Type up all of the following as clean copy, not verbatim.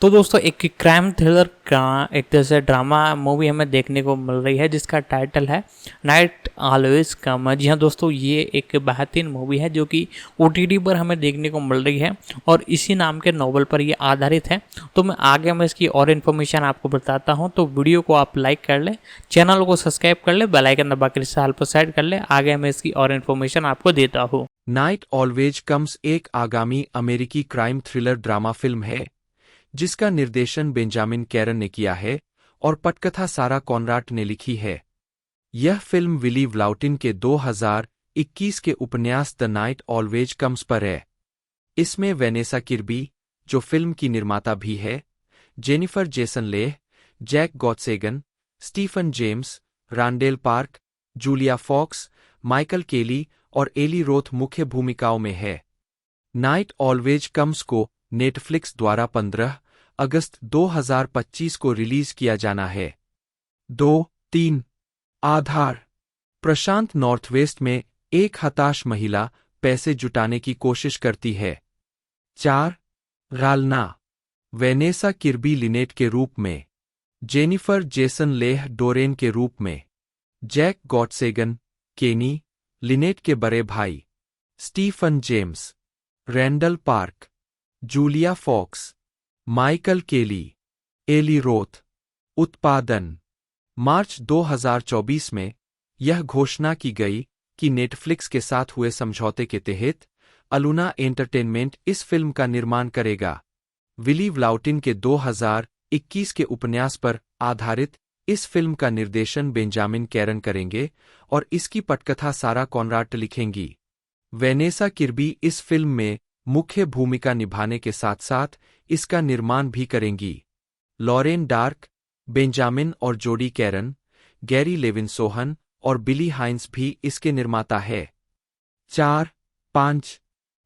तो दोस्तों एक क्राइम थ्रिलर का एक तरह से ड्रामा मूवी हमें देखने को मिल रही है जिसका टाइटल है नाइट ऑलवेज कम। जी हाँ दोस्तों, ये एक बेहतरीन मूवी है जो कि ओटीटी पर हमें देखने को मिल रही है और इसी नाम के नॉवल पर ये आधारित है। तो मैं आगे मैं इसकी और इन्फॉर्मेशन आपको बताता हूँ, तो वीडियो को आप लाइक कर लें, चैनल को सब्सक्राइब कर ले, बेल आइकन दबा कर साल पर सेट कर ले। आगे मैं इसकी और इन्फॉर्मेशन आपको देता हूँ। नाइट ऑलवेज कम्स एक आगामी अमेरिकी क्राइम थ्रिलर ड्रामा फिल्म है जिसका निर्देशन बेंजामिन कैरन ने किया है और पटकथा सारा कॉनराड ने लिखी है। यह फिल्म विली व्लाउटिन के 2021 के उपन्यास द नाइट ऑलवेज कम्स पर है। इसमें वेनेसा किर्बी, जो फिल्म की निर्माता भी है, Jennifer Jason Leigh, Jack Gottsegen, Stephen James, Randall Park, Julia Fox, Michael Kelly और एली रोथ मुख्य भूमिकाओं में है। नाइट ऑलवेज कम्स को नेटफ्लिक्स द्वारा 15 अगस्त 2025 को रिलीज किया जाना है। 2-3 आधार। प्रशांत नॉर्थवेस्ट में एक हताश महिला पैसे जुटाने की कोशिश करती है। 4 गालना। वेनेसा किर्बी लिनेट के रूप में, जेनिफर जेसन लेह डोरेन के रूप में, जैक गॉटसेगन केनी लिनेट के बड़े भाई, Stephen James, Randall Park, Julia Fox, Michael Kelly, Eli Roth. उत्पादन। मार्च 2024 में यह घोषणा की गई कि नेटफ्लिक्स के साथ हुए समझौते के तहत अलुना एंटरटेनमेंट इस फिल्म का निर्माण करेगा। विली व्लाउटिन के 2021 के उपन्यास पर आधारित इस फिल्म का निर्देशन बेंजामिन कैरन करेंगे और इसकी पटकथा सारा कॉनराड लिखेंगी। वेनेसा किर्बी इस फिल्म में मुख्य भूमिका निभाने के साथ साथ इसका निर्माण भी करेंगी। लॉरेन डार्क, बेंजामिन और जोडी कैरन, गैरी लेविनसोहन और बिली हाइंस भी इसके निर्माता है। 4-5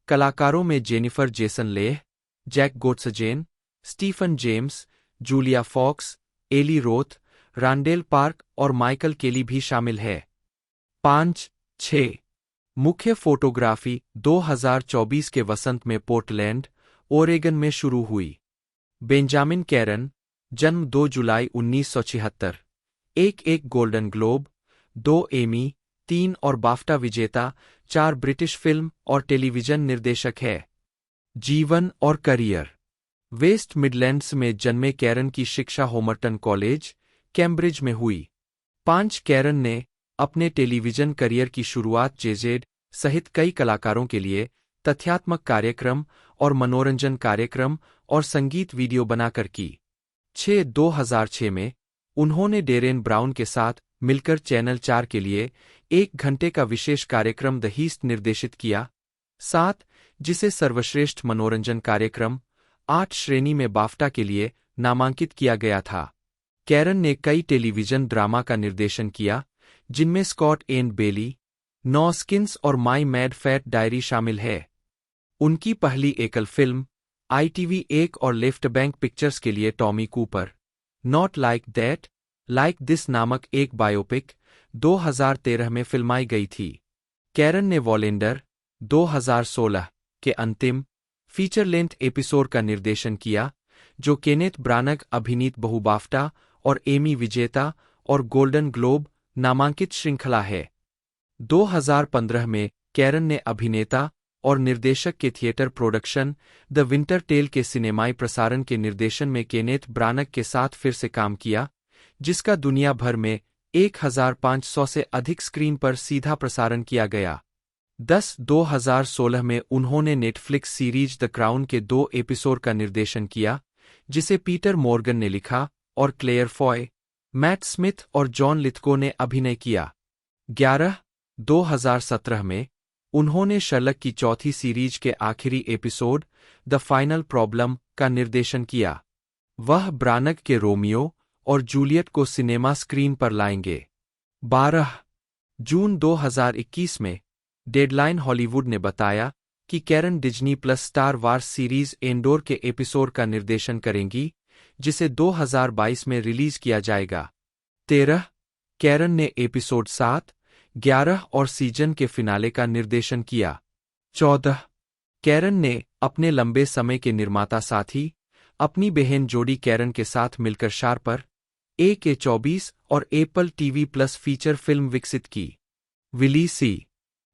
कलाकारों में Jennifer Jason Leigh, Jack Gottsegen, Stephen James, Julia Fox, Eli Roth, Randall Park और माइकल केली भी शामिल है। 5-6 मुख्य फोटोग्राफी 2024 के वसंत में पोर्टलैंड, ओरेगन में शुरू हुई। बेंजामिन कैरन, जन्म 2 जुलाई 1976, एक गोल्डन ग्लोब, 2 एमी, 3 और बाफ्टा विजेता, 4 ब्रिटिश फिल्म और टेलीविजन निर्देशक है। जीवन और करियर। वेस्ट मिडलैंड्स में जन्मे कैरन की शिक्षा होमर्टन कॉलेज, कैम्ब्रिज में हुई। 5 कैरन ने अपने टेलीविजन करियर की शुरुआत जेजेड सहित कई कलाकारों के लिए तथ्यात्मक कार्यक्रम और मनोरंजन कार्यक्रम और संगीत वीडियो बनाकर की। 2006 में उन्होंने डेरेन ब्राउन के साथ मिलकर चैनल 4 के लिए 1 घंटे का विशेष कार्यक्रम द हीस्ट निर्देशित किया। 7 जिसे सर्वश्रेष्ठ मनोरंजन कार्यक्रम 8 श्रेणी में बाफ्टा के लिए नामांकित किया गया था। कैरन ने कई टेलीविजन ड्रामा का निर्देशन किया जिनमें स्कॉट एंड बेली, 9 स्किन्स और माई मैड फैट डायरी शामिल है। उनकी पहली एकल फिल्म ITV 1 और लेफ्ट बैंक पिक्चर्स के लिए Tommy Cooper, not like that like this नामक एक बायोपिक 2013 में फिल्माई गई थी। कैरन ने वॉलेंडर 2016 के अंतिम फीचर लेंथ एपिसोड का निर्देशन किया जो केनेथ ब्रानग अभिनीत बहुबाफ्टा और एमी विजेता और गोल्डन ग्लोब नामांकित श्रृंखला है। 2015 में कैरन ने अभिनेता और निर्देशक के theatre production the winter tale के सिनेमाई प्रसारण के निर्देशन में केनेथ ब्रानग के साथ फिर से काम किया, जिसका दुनिया भर में 1500 से अधिक स्क्रीन पर सीधा प्रसारण किया गया। 2016 में उन्होंने नेटफ्लिक्स सीरीज द क्राउन के 2 एपिसोड का निर्देशन किया, जिसे पीटर मॉर्गन ने लिखा और क्लेयर फॉय, मैट स्मिथ और जॉन लिथको ने अभिनय किया। 2017 में उन्होंने शर्लक की चौथी सीरीज के आखिरी एपिसोड द फाइनल प्रॉब्लम का निर्देशन किया। वह ब्रानग के रोमियो और जूलियट को सिनेमा स्क्रीन पर लाएंगे। 12 जून 2021 में डेडलाइन हॉलीवुड ने बताया कि Karen Disney plus Star Wars series Andor के एपिसोड का निर्देशन करेंगी, जिसे 2022 में रिलीज किया जाएगा। 13 कैरन ने एपिसोड 7, 11 और सीजन के फिनाले का निर्देशन किया। 14 कैरन ने अपने लंबे समय के निर्माता साथी अपनी बहन जोडी कैरन के साथ मिलकर शार्पर AK-24 और Apple TV plus feature film विकसित की। विली सी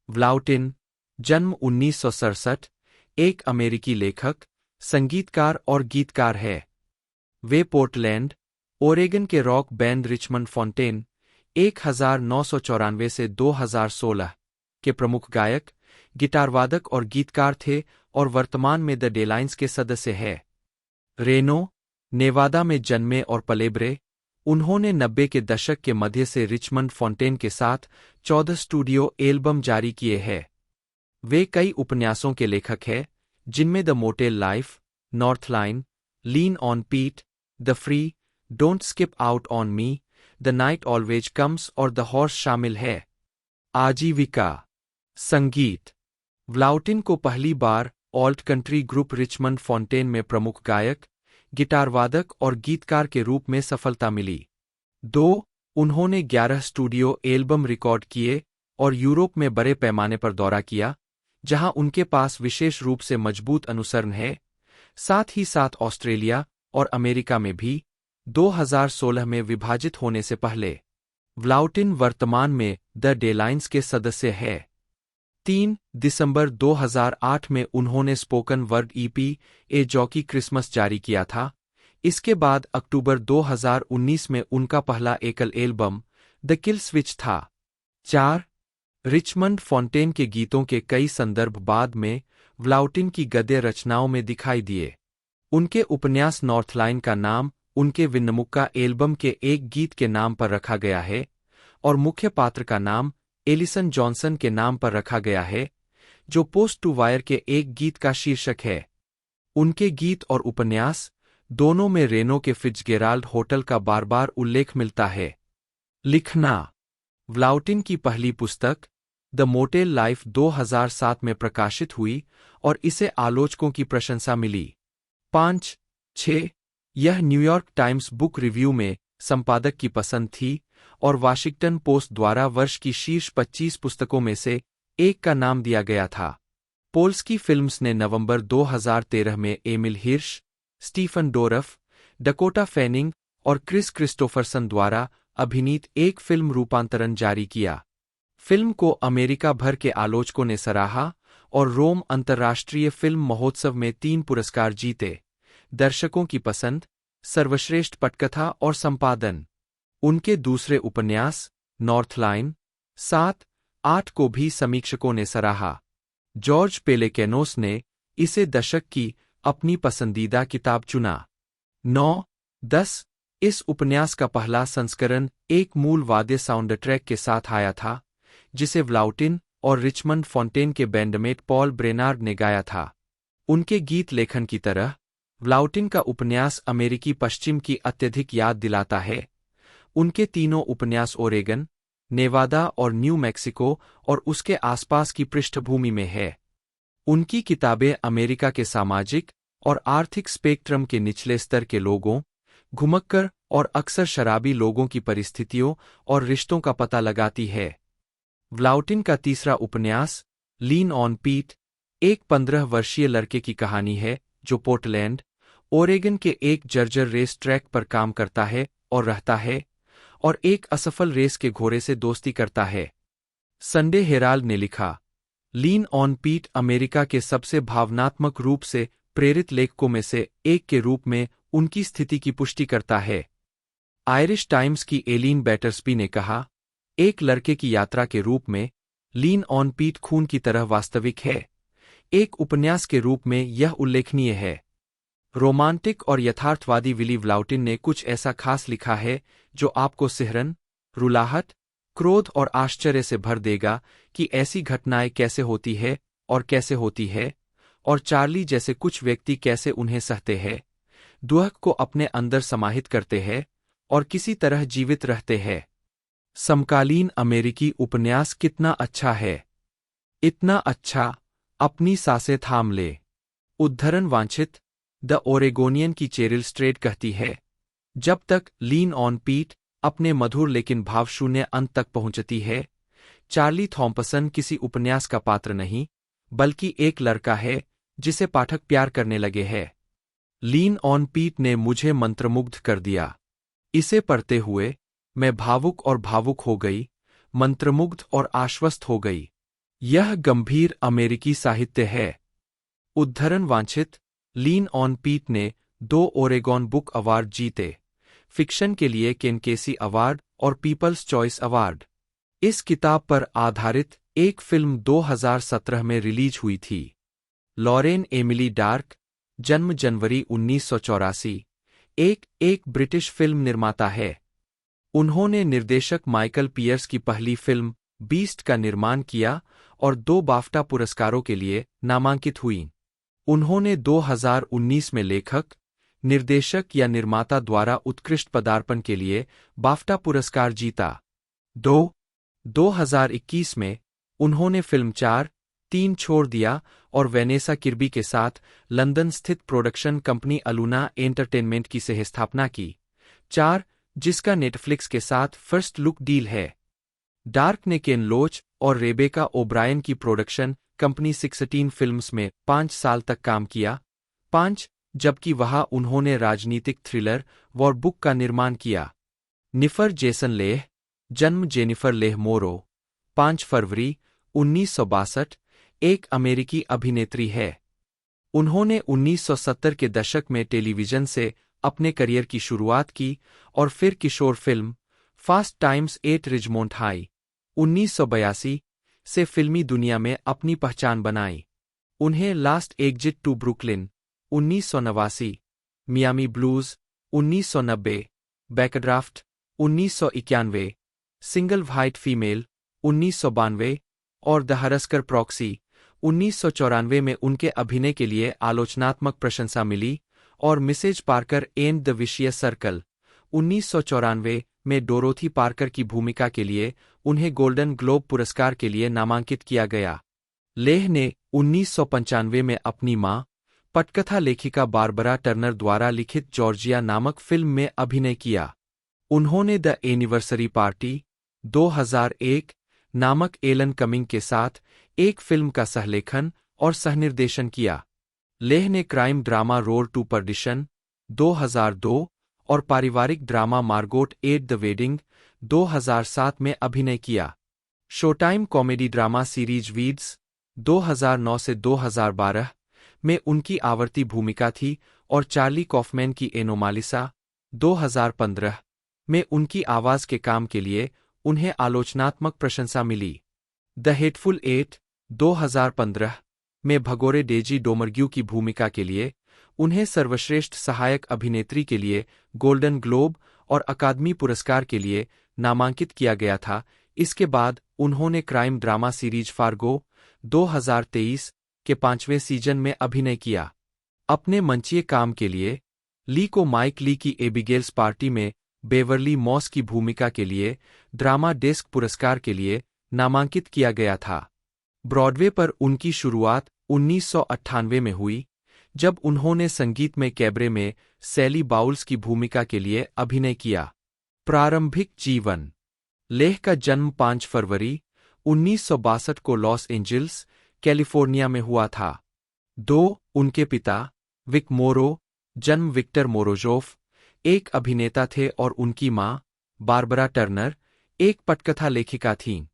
व्लाउटिन, जन्म 1967, एक अमेरिकी लेखक, संगीतकार और गीतकार है। वे पोर्टलैंड, ओरेगन के रॉक बैंड रिचमंड फॉन्टेन 1994 से 2016 के प्रमुख गायक, गिटारवादक और गीतकार थे और वर्तमान में द डेलाइंस के सदस्य हैं। रेनो, नेवादा में जन्मे और पलेब्रे, उन्होंने 90 के दशक के मध्य से रिचमंड फॉन्टेन के साथ 14 स्टूडियो एल्बम जारी किए हैं। वे कई उपन्यासों के लेखक हैं, जिनमें The Motel Life, Northline, Lean on Pete, The Free, Don't Skip Out on Me, The Night Always Comes और द हॉर्स शामिल है। आजीविका संगीत। व्लाउटिन को पहली बार alt country group Richmond Fontaine में प्रमुख गायक, गिटारवादक और गीतकार के रूप में सफलता मिली। उन्होंने 11 स्टूडियो एल्बम रिकॉर्ड किए और यूरोप में बड़े पैमाने पर दौरा किया, जहां उनके पास विशेष रूप से मजबूत अनुसरण है। साथ ही साथ ऑस्ट्रेलिया और अमेरिका में भी। 2016 में विभाजित होने से पहले व्लाउटिन वर्तमान में द डेलाइंस के सदस्य है। 3 दिसंबर 2008 में उन्होंने स्पोकन वर्ड EP ए जॉकी क्रिसमस जारी किया था। इसके बाद अक्टूबर 2019 में उनका पहला एकल एल्बम द किल स्विच था। 4 रिचमंड फॉन्टेन के गीतों के कई संदर्भ बाद में व्लाउटिन की गद्य रचनाओं में दिखाई दिए। उनके उपन्यास नॉर्थलाइन का नाम उनके विन्नमुक्का एल्बम के एक गीत के नाम पर रखा गया है और मुख्य पात्र का नाम एलिसन जॉनसन के नाम पर रखा गया है, जो पोस्ट टू वायर के एक गीत का शीर्षक है। उनके गीत और उपन्यास दोनों में रेनो के फिट्जगेराल्ड होटल का बार बार उल्लेख मिलता है। लिखना। व्लाउटिन की पहली पुस्तक द मोटेल लाइफ 2007 में प्रकाशित हुई और इसे आलोचकों की प्रशंसा मिली। 5-6 यह न्यूयॉर्क टाइम्स बुक रिव्यू में संपादक की पसंद थी और वाशिंगटन पोस्ट द्वारा वर्ष की शीर्ष 25 पुस्तकों में से एक का नाम दिया गया था। पोल्स्की फिल्म्स ने नवंबर 2013 में Emile Hirsch, Stephen Dorff, Dakota Fanning और क्रिस क्रिस्टोफरसन द्वारा अभिनीत एक फिल्म रूपांतरण जारी किया। फिल्म को अमेरिका भर के आलोचकों ने सराहा और रोम अंतर्राष्ट्रीय फिल्म महोत्सव में 3 पुरस्कार जीते: दर्शकों की पसंद, सर्वश्रेष्ठ पटकथा और संपादन। उनके दूसरे उपन्यास नॉर्थलाइन 7-8 को भी समीक्षकों ने सराहा। जॉर्ज पेलेकेनोस ने इसे दशक की अपनी पसंदीदा किताब चुना। 9-10 इस उपन्यास का पहला संस्करण एक मूल वाद्य साउंड ट्रैक के साथ आया था, जिसे व्लाउटिन और रिचमंड फॉन्टेन के बैंडमेट पॉल ब्रेनार्ड ने गाया था। उनके गीत लेखन की तरह व्लाउटिन का उपन्यास अमेरिकी पश्चिम की अत्यधिक याद दिलाता है। उनके तीनों उपन्यास ओरेगन, नेवादा और न्यू मैक्सिको और उसके आसपास की पृष्ठभूमि में है। उनकी किताबें अमेरिका के सामाजिक और आर्थिक स्पेक्ट्रम के निचले स्तर के लोगों, घुमक्कर और अक्सर शराबी लोगों की परिस्थितियों और रिश्तों का पता लगाती है। व्लाउटिन का तीसरा उपन्यास लीन ऑन पीट एक 15 वर्षीय लड़के की कहानी है जो पोर्टलैंड, ओरेगन के एक जर्जर रेस ट्रैक पर काम करता है और रहता है और एक असफल रेस के घोड़े से दोस्ती करता है। संडे हेराल्ड ने लिखा, लीन ऑन पीट अमेरिका के सबसे भावनात्मक रूप से प्रेरित लेखकों में से एक के रूप में उनकी स्थिति की पुष्टि करता है। आयरिश टाइम्स की एलीन बैटर्सबी ने कहा, एक लड़के की यात्रा के रूप में लीन ऑन पीट खून की तरह वास्तविक है। एक उपन्यास के रूप में यह उल्लेखनीय है। रोमांटिक और यथार्थवादी विली व्लाउटिन ने कुछ ऐसा खास लिखा है जो आपको सिहरन, रुलाहट, क्रोध और आश्चर्य से भर देगा कि ऐसी घटनाएं कैसे होती है और कैसे होती है, और चार्ली जैसे कुछ व्यक्ति कैसे उन्हें सहते हैं, दुख को अपने अंदर समाहित करते हैं और किसी तरह जीवित रहते हैं। समकालीन अमेरिकी उपन्यास कितना अच्छा है, इतना अच्छा, अपनी सांसें थाम ले। उद्धरण वांछित। द ओरेगोनियन की चेरिल स्ट्रेट कहती है, जब तक लीन ऑन पीट अपने मधुर लेकिन भावशून्य अंत तक पहुंचती है, चार्ली थॉम्पसन किसी उपन्यास का पात्र नहीं, बल्कि एक लड़का है जिसे पाठक प्यार करने लगे हैं। लीन ऑन पीट ने मुझे मंत्रमुग्ध कर दिया। इसे पढ़ते हुए मैं भावुक और भावुक हो गई, मंत्रमुग्ध और आश्वस्त हो गई। यह गंभीर अमेरिकी साहित्य है। उद्धरण वांछित। लीन ऑन पीट ने 2 ओरेगॉन बुक अवार्ड जीते, फिक्शन के लिए केन केसी अवार्ड और पीपल्स चॉइस अवार्ड। इस किताब पर आधारित एक फिल्म 2017 में रिलीज हुई थी। लॉरेन एमिली डार्क, जन्म जनवरी 1984, एक ब्रिटिश फिल्म निर्माता है। उन्होंने निर्देशक माइकल पियर्स की पहली फिल्म बीस्ट का निर्माण किया और 2 बाफ्टा पुरस्कारों के लिए नामांकित हुई। उन्होंने 2019 में लेखक, निर्देशक या निर्माता द्वारा उत्कृष्ट पदार्पण के लिए बाफ्टा पुरस्कार जीता। 2021 में उन्होंने फिल्म 4-3 छोड़ दिया और वेनेसा किर्बी के साथ लंदन स्थित प्रोडक्शन कंपनी अलूना एंटरटेनमेंट की सह-स्थापना की। 4, जिसका नेटफ्लिक्स के साथ फर्स्ट लुक डील है। डार्क ने केन लोच और रेबेका ओब्रायन की प्रोडक्शन कंपनी 16 फिल्म्स में 5 साल तक काम किया। 5, जबकि वहां उन्होंने राजनीतिक थ्रिलर वॉर बुक का निर्माण किया। निफर जेसन लेह, जन्म जेनिफर लेह मोरो, 5 फरवरी 1962, एक अमेरिकी अभिनेत्री है। उन्होंने 1970 के दशक में टेलीविजन से अपने करियर की शुरुआत की और फिर किशोर फिल्म Fast Times at Ridgemont High 1982 से फिल्मी दुनिया में अपनी पहचान बनाई। उन्हें Last Exit to Brooklyn 1989, Miami Blues 1990, Backdraft 1991, Single White Female 1992 और द हरस्कर प्रॉक्सी 1994 में उनके अभिनय के लिए आलोचनात्मक प्रशंसा मिली और Mrs Parker and the vicious circle 1994 में डोरोथी पार्कर की भूमिका के लिए उन्हें गोल्डन ग्लोब पुरस्कार के लिए नामांकित किया गया। लेह ने 1995 में अपनी मां, पटकथा लेखिका बारबरा टर्नर द्वारा लिखित जॉर्जिया नामक फिल्म में अभिनय किया। उन्होंने द एनिवर्सरी पार्टी 2001 नामक एलन कमिंग के साथ एक फिल्म का सहलेखन और सहनिर्देशन किया। लेह ने crime drama Road to Perdition 2002 और पारिवारिक drama Margot at the wedding 2007 में अभिनय किया। Showtime comedy drama series Weeds 2009 से 2012 में उनकी आवर्ती भूमिका थी और चार्ली कॉफमैन की एनोमालिसा 2015 में उनकी आवाज के काम के लिए उन्हें आलोचनात्मक प्रशंसा मिली। द हेटफुल एट 2015 में भगोरे डेजी डोमरग्यू की भूमिका के लिए उन्हें सर्वश्रेष्ठ सहायक अभिनेत्री के लिए गोल्डन ग्लोब और अकादमी पुरस्कार के लिए नामांकित किया गया था। इसके बाद उन्होंने क्राइम ड्रामा सीरीज फार्गो 2023 के 5वें सीजन में अभिनय किया। अपने मंचीय काम के लिए ली को माइक ली की एबिगेल्स पार्टी में बेवर्ली मॉस की भूमिका के लिए ड्रामा डेस्क पुरस्कार के लिए नामांकित किया गया था। ब्रॉडवे पर उनकी शुरुआत 1998 में हुई, जब उन्होंने संगीत में कैबरे में सैली बाउल्स की भूमिका के लिए अभिनय किया। प्रारंभिक जीवन। लेह का जन्म 5 फरवरी 1962 को लॉस एंजिल्स, कैलिफोर्निया में हुआ था। उनके पिता विक मोरो, जन्म विक्टर मोरोजोफ, एक अभिनेता थे और उनकी मां, बारबरा टर्नर, एक पटकथा लेखिका थीं।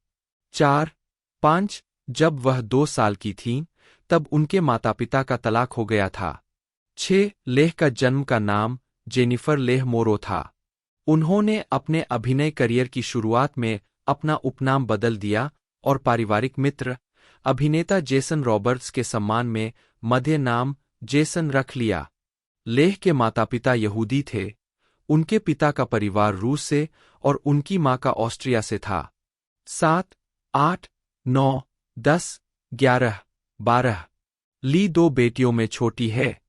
5 जब वह 2 साल की थीं, तब उनके माता-पिता का तलाक हो गया था। 6 लेह का जन्म का नाम जेनिफर लेह मोरो था। उन्होंने अपने अभिनय करियर की शुरुआत में अपना उपनाम बदल दिया और पारिवारिक मित्र, अभिनेता जेसन रॉबर्ट्स के सम्मान में मध्य नाम जेसन रख लिया। लेह के माता-पिता यहूदी थे। उनके पिता का परिवार रूस से और उनकी मां का ऑस्ट्रिया से था। 7, 8, 9, 10, 11, 12 ली 2 बेटियों में छोटी है।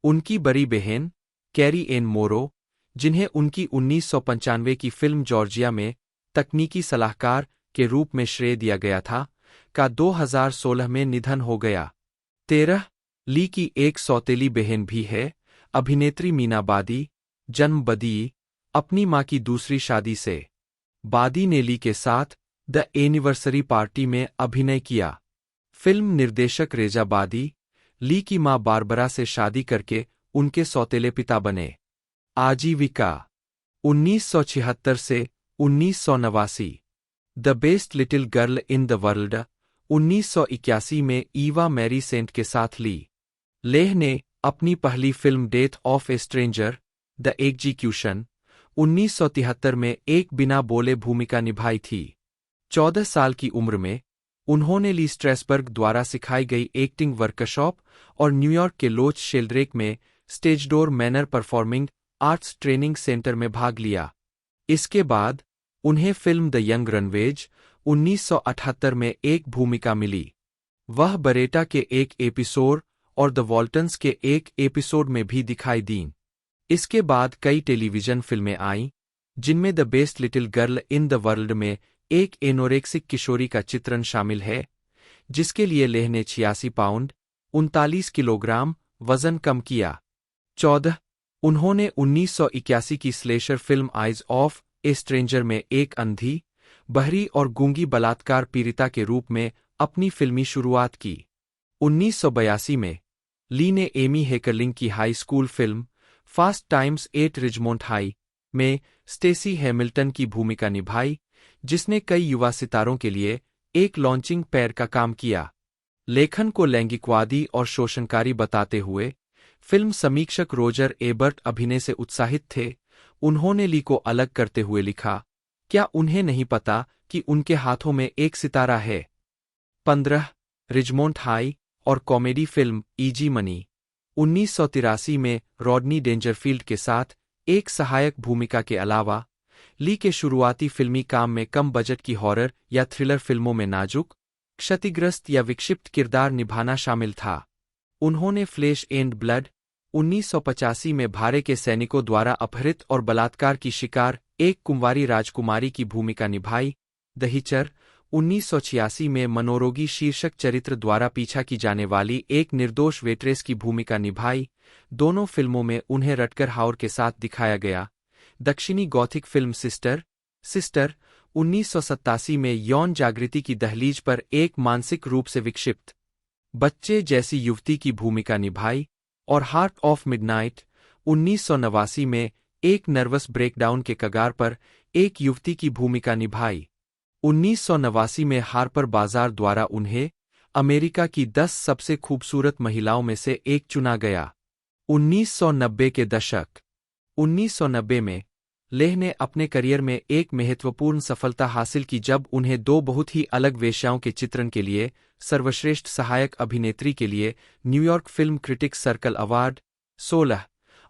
उनकी बड़ी बहन कैरी एन मोरो, जिन्हें उनकी 1995 की फिल्म जॉर्जिया में तकनीकी सलाहकार के रूप में श्रेय दिया गया था, का 2016 में निधन हो गया। 13 ली की एक सौतेली बहन भी है, अभिनेत्री मीना बादी, जन्म बदी, अपनी मां की दूसरी शादी से। बादी ने ली के साथ द एनिवर्सरी पार्टी में अभिनय किया। फिल्म निर्देशक रेजा बादी, ली की मां बारबरा से शादी करके उनके सौतेले पिता बने। आजीविका 1976 से 1989। The best little girl in the world 1981 में ईवा मैरी सेंट के साथ ली। लेह ने अपनी पहली film death of A stranger the execution 1973 में एक बिना बोले भूमिका निभाई थी। 14 साल की उम्र में उन्होंने ली स्ट्रेसबर्ग द्वारा सिखाई गई एक्टिंग वर्कशॉप और न्यूयॉर्क के लोच शेल्ड्रेक में Stagedoor Manor Performing Arts Training Center में भाग लिया। इसके बाद उन्हें फिल्म द यंग रनवेज 1978 में एक भूमिका मिली। वह बरेटा के एक एपिसोड और द वॉल्टन्स के एक एपिसोड में भी दिखाई दीं। इसके बाद कई टेलीविजन फिल्में आईं, जिनमें the best little girl in the world में एक एनोरेक्सिक किशोरी का चित्रण शामिल है, जिसके लिए लेह ने 86 पाउंड 39 किलोग्राम वजन कम किया। 14 उन्होंने 1981 की slasher film eyes of A stranger में एक अंधी, बहरी और गूंगी बलात्कार पीड़िता के रूप में अपनी फिल्मी शुरुआत की। 1982 में ली ने एमी हेकरलिंग की हाई स्कूल फिल्म Fast Times at Ridgemont High में स्टेसी हैमिल्टन की भूमिका निभाई, जिसने कई युवा सितारों के लिए एक लॉन्चिंग पैड का काम किया। लेखन को लैंगिकवादी और शोषणकारी बताते हुए फिल्म समीक्षक रोजर एबर्ट अभिनय से उत्साहित थे। उन्होंने ली को अलग करते हुए लिखा, क्या उन्हें नहीं पता कि उनके हाथों में एक सितारा है। 15 रिजमोंट हाई और कॉमेडी फिल्म इजी मनी 1983 में रॉडनी डेंजरफील्ड के साथ एक सहायक भूमिका के अलावा ली के शुरुआती फिल्मी काम में कम बजट की हॉरर या थ्रिलर फिल्मों में नाजुक, क्षतिग्रस्त या विक्षिप्त किरदार निभाना शामिल था। उन्होंने फ्लेश एंड ब्लड 1985 में भारे के सैनिकों द्वारा अपहृत और बलात्कार की शिकार एक कुंवारी राजकुमारी की भूमिका निभाई। द हिचर 1986 में मनोरोगी शीर्षक चरित्र द्वारा पीछा की जाने वाली एक निर्दोष वेट्रेस की भूमिका निभाई। दोनों फिल्मों में उन्हें रटकर हाउर के साथ दिखाया गया। दक्षिणी गॉथिक फिल्म सिस्टर 1987 में यौन जागृति की दहलीज पर एक मानसिक रूप से विक्षिप्त बच्चे जैसी युवती की भूमिका निभाई। और हार्ट ऑफ मिडनाइट 1989 में एक नर्वस ब्रेकडाउन के कगार पर एक युवती की भूमिका निभाई। 1989 में हार्पर बाजार द्वारा उन्हें अमेरिका की 10 सबसे खूबसूरत महिलाओं में से एक चुना गया। 1990 के दशक 1990 में लेह ने अपने करियर में एक महत्वपूर्ण सफलता हासिल की जब उन्हें दो बहुत ही अलग वेश्याओं के चित्रण के लिए सर्वश्रेष्ठ सहायक अभिनेत्री के लिए New York film critics circle award 16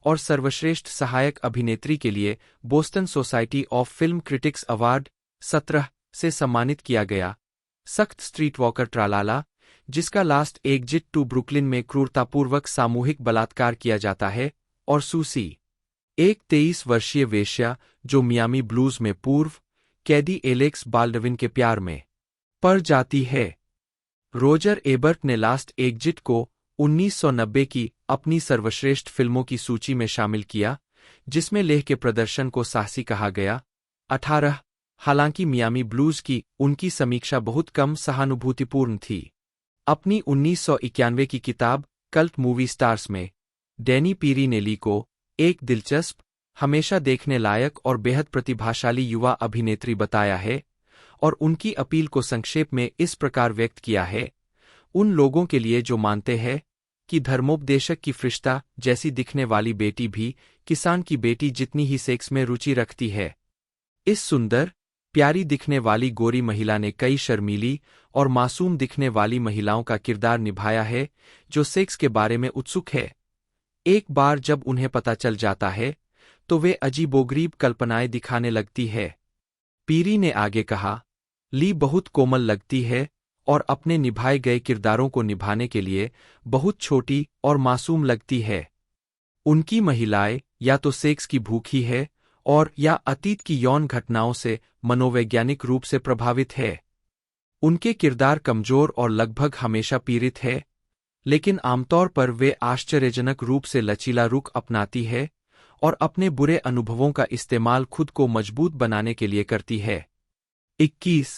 और सर्वश्रेष्ठ सहायक अभिनेत्री के लिए Boston society of film critics award 17 से सम्मानित किया गया। सख्त स्ट्रीट वॉकर ट्रालाला, जिसका लास्ट एग्जिट टू ब्रुकलिन में क्रूरतापूर्वक सामूहिक बलात्कार किया जाता है, और सूसी, एक 23 वर्षीय वेश्या जो मियामी ब्लूज में पूर्व कैदी एलेक्स बाल्डविन के प्यार में पड़ जाती है। रोजर एबर्ट ने लास्ट एग्जिट को 1990 की अपनी सर्वश्रेष्ठ फिल्मों की सूची में शामिल किया, जिसमें लेह के प्रदर्शन को साहसी कहा गया। 18 हालांकि मियामी ब्लूज की उनकी समीक्षा बहुत कम सहानुभूतिपूर्ण थी। अपनी 1991 की किताब कल्ट मूवी स्टार्स में डैनी पीरी ने ली को एक दिलचस्प, हमेशा देखने लायक और बेहद प्रतिभाशाली युवा अभिनेत्री बताया है और उनकी अपील को संक्षेप में इस प्रकार व्यक्त किया है, उन लोगों के लिए जो मानते हैं कि धर्मोपदेशक की फरिश्ता जैसी दिखने वाली बेटी भी किसान की बेटी जितनी ही सेक्स में रुचि रखती है। इस सुंदर, प्यारी दिखने वाली गोरी महिला ने कई शर्मीली और मासूम दिखने वाली महिलाओं का किरदार निभाया है जो सेक्स के बारे में उत्सुक है। एक बार जब उन्हें पता चल जाता है तो वे अजीबोगरीब कल्पनाएं दिखाने लगती है। पीरी ने आगे कहा, ली बहुत कोमल लगती है और अपने निभाए गए किरदारों को निभाने के लिए बहुत छोटी और मासूम लगती है। उनकी महिलाएं या तो सेक्स की भूखी है और या अतीत की यौन घटनाओं से मनोवैज्ञानिक रूप से प्रभावित है। उनके किरदार कमजोर और लगभग हमेशा पीड़ित है, लेकिन आमतौर पर वे आश्चर्यजनक रूप से लचीला रुख अपनाती है और अपने बुरे अनुभवों का इस्तेमाल खुद को मजबूत बनाने के लिए करती है। 21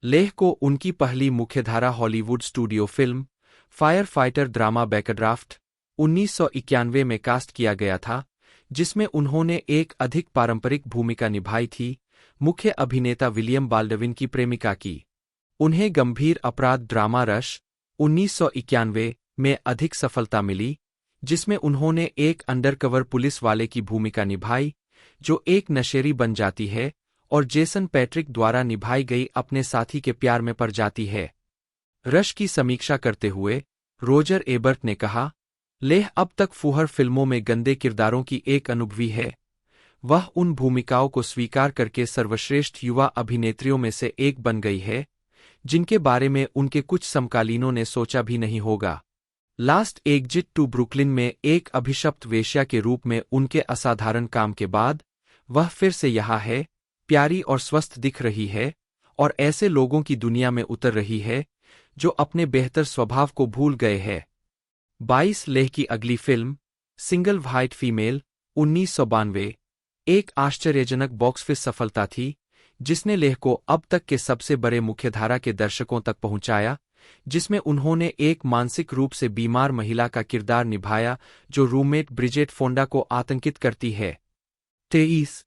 लेह को उनकी पहली मुख्यधारा हॉलीवुड स्टूडियो फिल्म फायर फाइटर ड्रामा बैकड्राफ्ट 1991 में कास्ट किया गया था, जिसमें उन्होंने एक अधिक पारंपरिक भूमिका निभाई थी, मुख्य अभिनेता विलियम बाल्डविन की प्रेमिका की। उन्हें गंभीर अपराध ड्रामा रश 1991 में अधिक सफलता मिली, जिसमें उन्होंने एक अंडरकवर पुलिस वाले की भूमिका निभाई जो एक नशेड़ी बन जाती है और जेसन पैट्रिक द्वारा निभाई गई अपने साथी के प्यार में पड़ जाती है। रश की समीक्षा करते हुए रोजर एबर्ट ने कहा, लेह अब तक फुहर फिल्मों में गंदे किरदारों की एक अनुभवी है। वह उन भूमिकाओं को स्वीकार करके सर्वश्रेष्ठ युवा अभिनेत्रियों में से एक बन गई है जिनके बारे में उनके कुछ समकालीनों ने सोचा भी नहीं होगा। लास्ट एग्जिट टू ब्रुकलिन में एक अभिशप्त वेश्या के रूप में उनके असाधारण काम के बाद वह फिर से यहाँ है, प्यारी और स्वस्थ दिख रही है और ऐसे लोगों की दुनिया में उतर रही है जो अपने बेहतर स्वभाव को भूल गए हैं। 22 लेह की अगली फिल्म सिंगल व्हाइट फीमेल 1992 एक आश्चर्यजनक बॉक्स ऑफिस सफलता थी, जिसने लेह को अब तक के सबसे बड़े मुख्यधारा के दर्शकों तक पहुंचाया, जिसमें उन्होंने एक मानसिक रूप से बीमार महिला का किरदार निभाया जो रूममेट ब्रिजेट फोंडा को आतंकित करती है। 23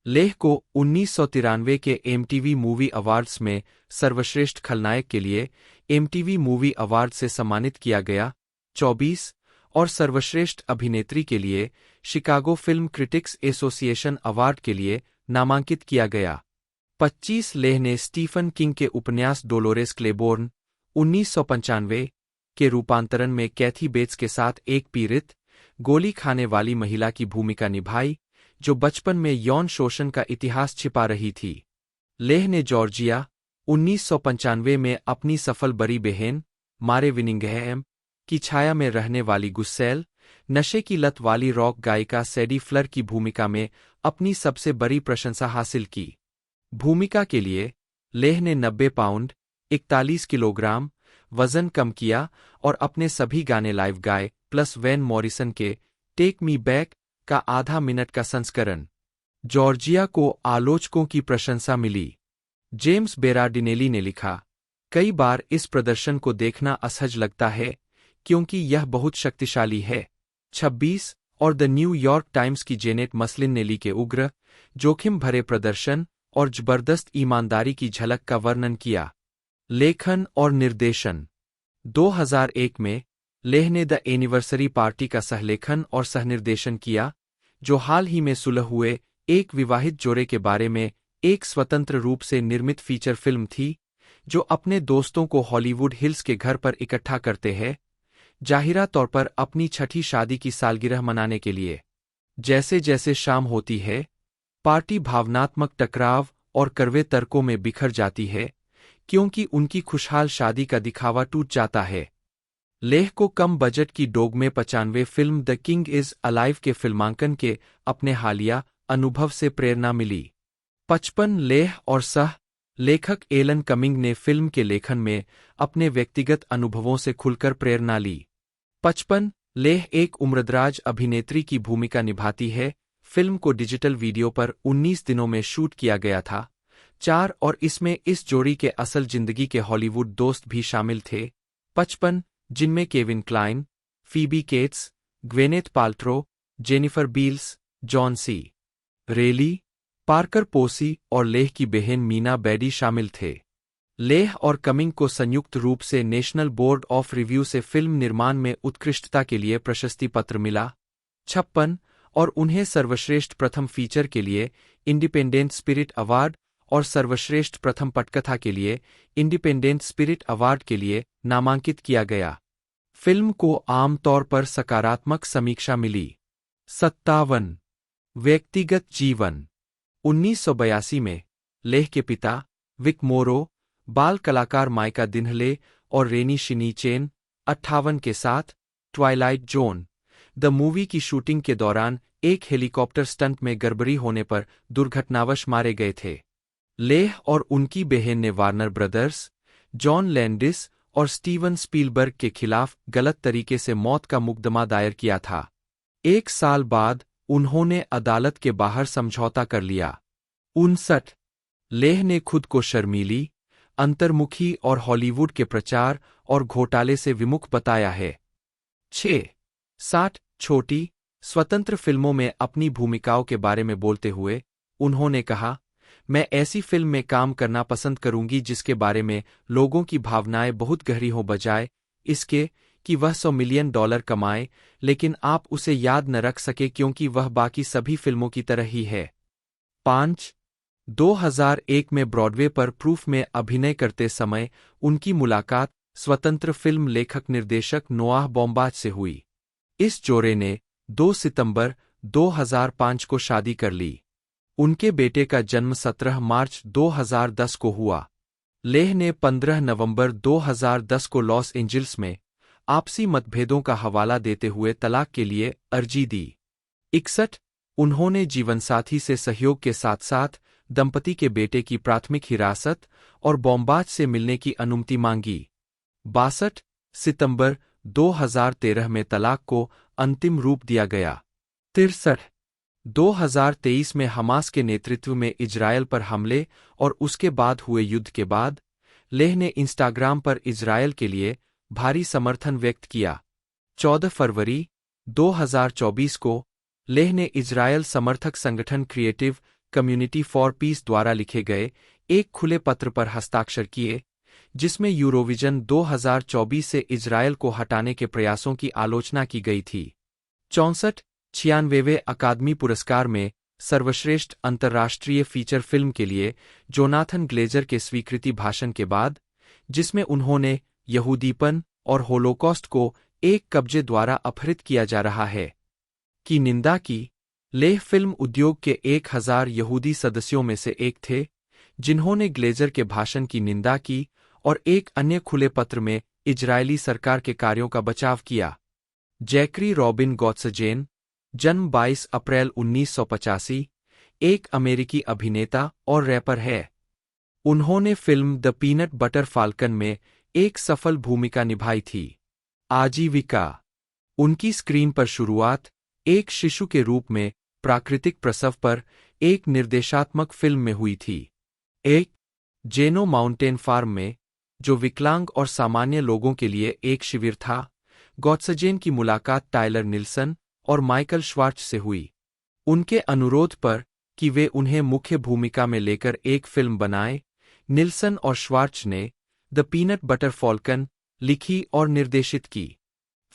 लेह को 1993 के एमटीवी मूवी अवार्ड्स में सर्वश्रेष्ठ खलनायक के लिए एमटीवी मूवी अवार्ड से सम्मानित किया गया। 24 और सर्वश्रेष्ठ अभिनेत्री के लिए Chicago film critics association award के लिए नामांकित किया गया। 25 लेह ने स्टीफन किंग के उपन्यास डोलोरेस क्लेबोर्न 1995 के रूपांतरण में कैथी बेट्स के साथ एक पीड़ित, गोली खाने वाली महिला की भूमिका निभाई जो बचपन में यौन शोषण का इतिहास छिपा रही थी। लेह ने जॉर्जिया 1995 में अपनी सफल बड़ी बहन मारे विनिंगहैम की छाया में रहने वाली गुस्सैल, नशे की लत वाली रॉक गायिका सैडी फ्लर की भूमिका में अपनी सबसे बड़ी प्रशंसा हासिल की। भूमिका के लिए लेह ने 90 पाउंड 41 किलोग्राम वजन कम किया और अपने सभी गाने लाइव गाए, प्लस वैन मॉरिसन के टेक मी बैक का आधा मिनट का संस्करण। जॉर्जिया को आलोचकों की प्रशंसा मिली। जेम्स बेराडिनेली ने लिखा, कई बार इस प्रदर्शन को देखना असहज लगता है क्योंकि यह बहुत शक्तिशाली है। 26 और द न्यूयॉर्क टाइम्स की जेनेट मसलिन ने ली के उग्र, जोखिम भरे प्रदर्शन और जबरदस्त ईमानदारी की झलक का वर्णन किया। लेखन और निर्देशन 2001 में लेह ने द एनिवर्सरी पार्टी का सहलेखन और सहनिर्देशन किया, जो हाल ही में सुलह हुए एक विवाहित जोड़े के बारे में एक स्वतंत्र रूप से निर्मित फीचर फिल्म थी जो अपने दोस्तों को हॉलीवुड हिल्स के घर पर इकट्ठा करते हैं, जाहिरा तौर पर अपनी छठी शादी की सालगिरह मनाने के लिए। जैसे जैसे शाम होती है, पार्टी भावनात्मक टकराव और कड़वे तर्कों में बिखर जाती है क्योंकि उनकी खुशहाल शादी का दिखावा टूट जाता है। लेह को कम बजट की डोगमे 95 film the king is alive के फिल्मांकन के अपने हालिया अनुभव से प्रेरणा मिली। 55 लेह और सह लेखक एलन कमिंग ने फिल्म के लेखन में अपने व्यक्तिगत अनुभवों से खुलकर प्रेरणा ली। 55 लेह एक उम्रदराज अभिनेत्री की भूमिका निभाती है। फिल्म को डिजिटल वीडियो पर 19 दिनों में शूट किया गया था। 4 और इसमें इस जोड़ी के असल जिंदगी के हॉलीवुड दोस्त भी शामिल थे। 55 जिनमें Kevin Kline, Phoebe Cates, Gwyneth Paltrow, Jennifer Beals, John C Reilly, Parker Posey और लेह की बहन मीना बैडी शामिल थे। लेह और कमिंग को संयुक्त रूप से नेशनल बोर्ड ऑफ रिव्यू से फिल्म निर्माण में उत्कृष्टता के लिए प्रशस्ति पत्र मिला। 56 और उन्हें सर्वश्रेष्ठ प्रथम फीचर के लिए इंडिपेंडेंट स्पिरिट अवार्ड और सर्वश्रेष्ठ प्रथम पटकथा के लिए इंडिपेंडेंट स्पिरिट अवार्ड के लिए नामांकित किया गया। फिल्म को आमतौर पर सकारात्मक समीक्षा मिली। 57 व्यक्तिगत जीवन 1982 में लेह के पिता विक मोरो, बाल कलाकार माइका दिन्हले और रेनी शिनीचेन 58 के साथ ट्वाइलाइट जोन द मूवी की शूटिंग के दौरान एक हेलीकॉप्टर स्टंट में गड़बड़ी होने पर दुर्घटनावश मारे गए थे। लेह और उनकी बहन ने वार्नर ब्रदर्स, जॉन लैंडिस और स्टीवन स्पीलबर्ग के खिलाफ गलत तरीके से मौत का मुकदमा दायर किया था। 1 साल बाद उन्होंने अदालत के बाहर समझौता कर लिया। 59 लेह ने खुद को शर्मीली, अंतर्मुखी और हॉलीवुड के प्रचार और घोटाले से विमुख बताया है। 6 60 छोटी, स्वतंत्र फिल्मों में अपनी भूमिकाओं के बारे में बोलते हुए उन्होंने कहा, मैं ऐसी फिल्म में काम करना पसंद करूंगी जिसके बारे में लोगों की भावनाएं बहुत गहरी हो, बजाय इसके कि वह $100 मिलियन कमाए, लेकिन आप उसे याद न रख सके क्योंकि वह बाकी सभी फिल्मों की तरह ही है। 5 2001 में ब्रॉडवे पर प्रूफ में अभिनय करते समय उनकी मुलाकात स्वतंत्र फिल्म लेखक निर्देशक नोआह बॉम्बाच से हुई। इस जोड़े ने 2 सितंबर 2005 को शादी कर ली। उनके बेटे का जन्म 17 मार्च 2010 को हुआ। लेह ने 15 नवंबर 2010 को लॉस एंजिल्स में आपसी मतभेदों का हवाला देते हुए तलाक के लिए अर्जी दी। 61 उन्होंने जीवनसाथी से सहयोग के साथ साथ दंपति के बेटे की प्राथमिक हिरासत और बॉम्बाच से मिलने की अनुमति मांगी। 62 सितंबर 2013 में तलाक को अंतिम रूप दिया गया। 63 2023 में हमास के नेतृत्व में इजरायल पर हमले और उसके बाद हुए युद्ध के बाद लेह ने इंस्टाग्राम पर इजरायल के लिए भारी समर्थन व्यक्त किया। 14 फरवरी 2024 को लेह ने इजरायल समर्थक संगठन क्रिएटिव कम्युनिटी फॉर पीस द्वारा लिखे गए एक खुले पत्र पर हस्ताक्षर किए, जिसमें यूरोविजन 2024 से इजरायल को हटाने के प्रयासों की आलोचना की गई थी। 64 96वें अकादमी पुरस्कार में सर्वश्रेष्ठ अंतर्राष्ट्रीय फीचर फिल्म के लिए जोनाथन ग्लेजर के स्वीकृति भाषण के बाद, जिसमें उन्होंने यहूदीपन और होलोकॉस्ट को एक कब्जे द्वारा अपहरित किया जा रहा है की निंदा की। लेह फिल्म उद्योग के 1000 यहूदी सदस्यों में से एक थे जिन्होंने ग्लेजर के भाषण की निंदा की और एक अन्य खुले पत्र में इजरायली सरकार के कार्यों का बचाव किया। जैकरी रॉबिन गॉत्सजेन, जन्म 22 अप्रैल 1985, एक अमेरिकी अभिनेता और रैपर है। उन्होंने film the peanut butter falcon में एक सफल भूमिका निभाई थी। आजीविका उनकी स्क्रीन पर शुरुआत एक शिशु के रूप में प्राकृतिक प्रसव पर एक निर्देशात्मक फिल्म में हुई थी। एक जेनो माउंटेन फार्म में, जो विकलांग और सामान्य लोगों के लिए एक शिविर था, गॉत्सजेन की मुलाकात टायलर निल्सन और माइकल श्वार्च से हुई। उनके अनुरोध पर कि वे उन्हें मुख्य भूमिका में लेकर एक फिल्म बनाएं, निल्सन और श्वार्च ने द पीनट बटर फाल्कन लिखी और निर्देशित की।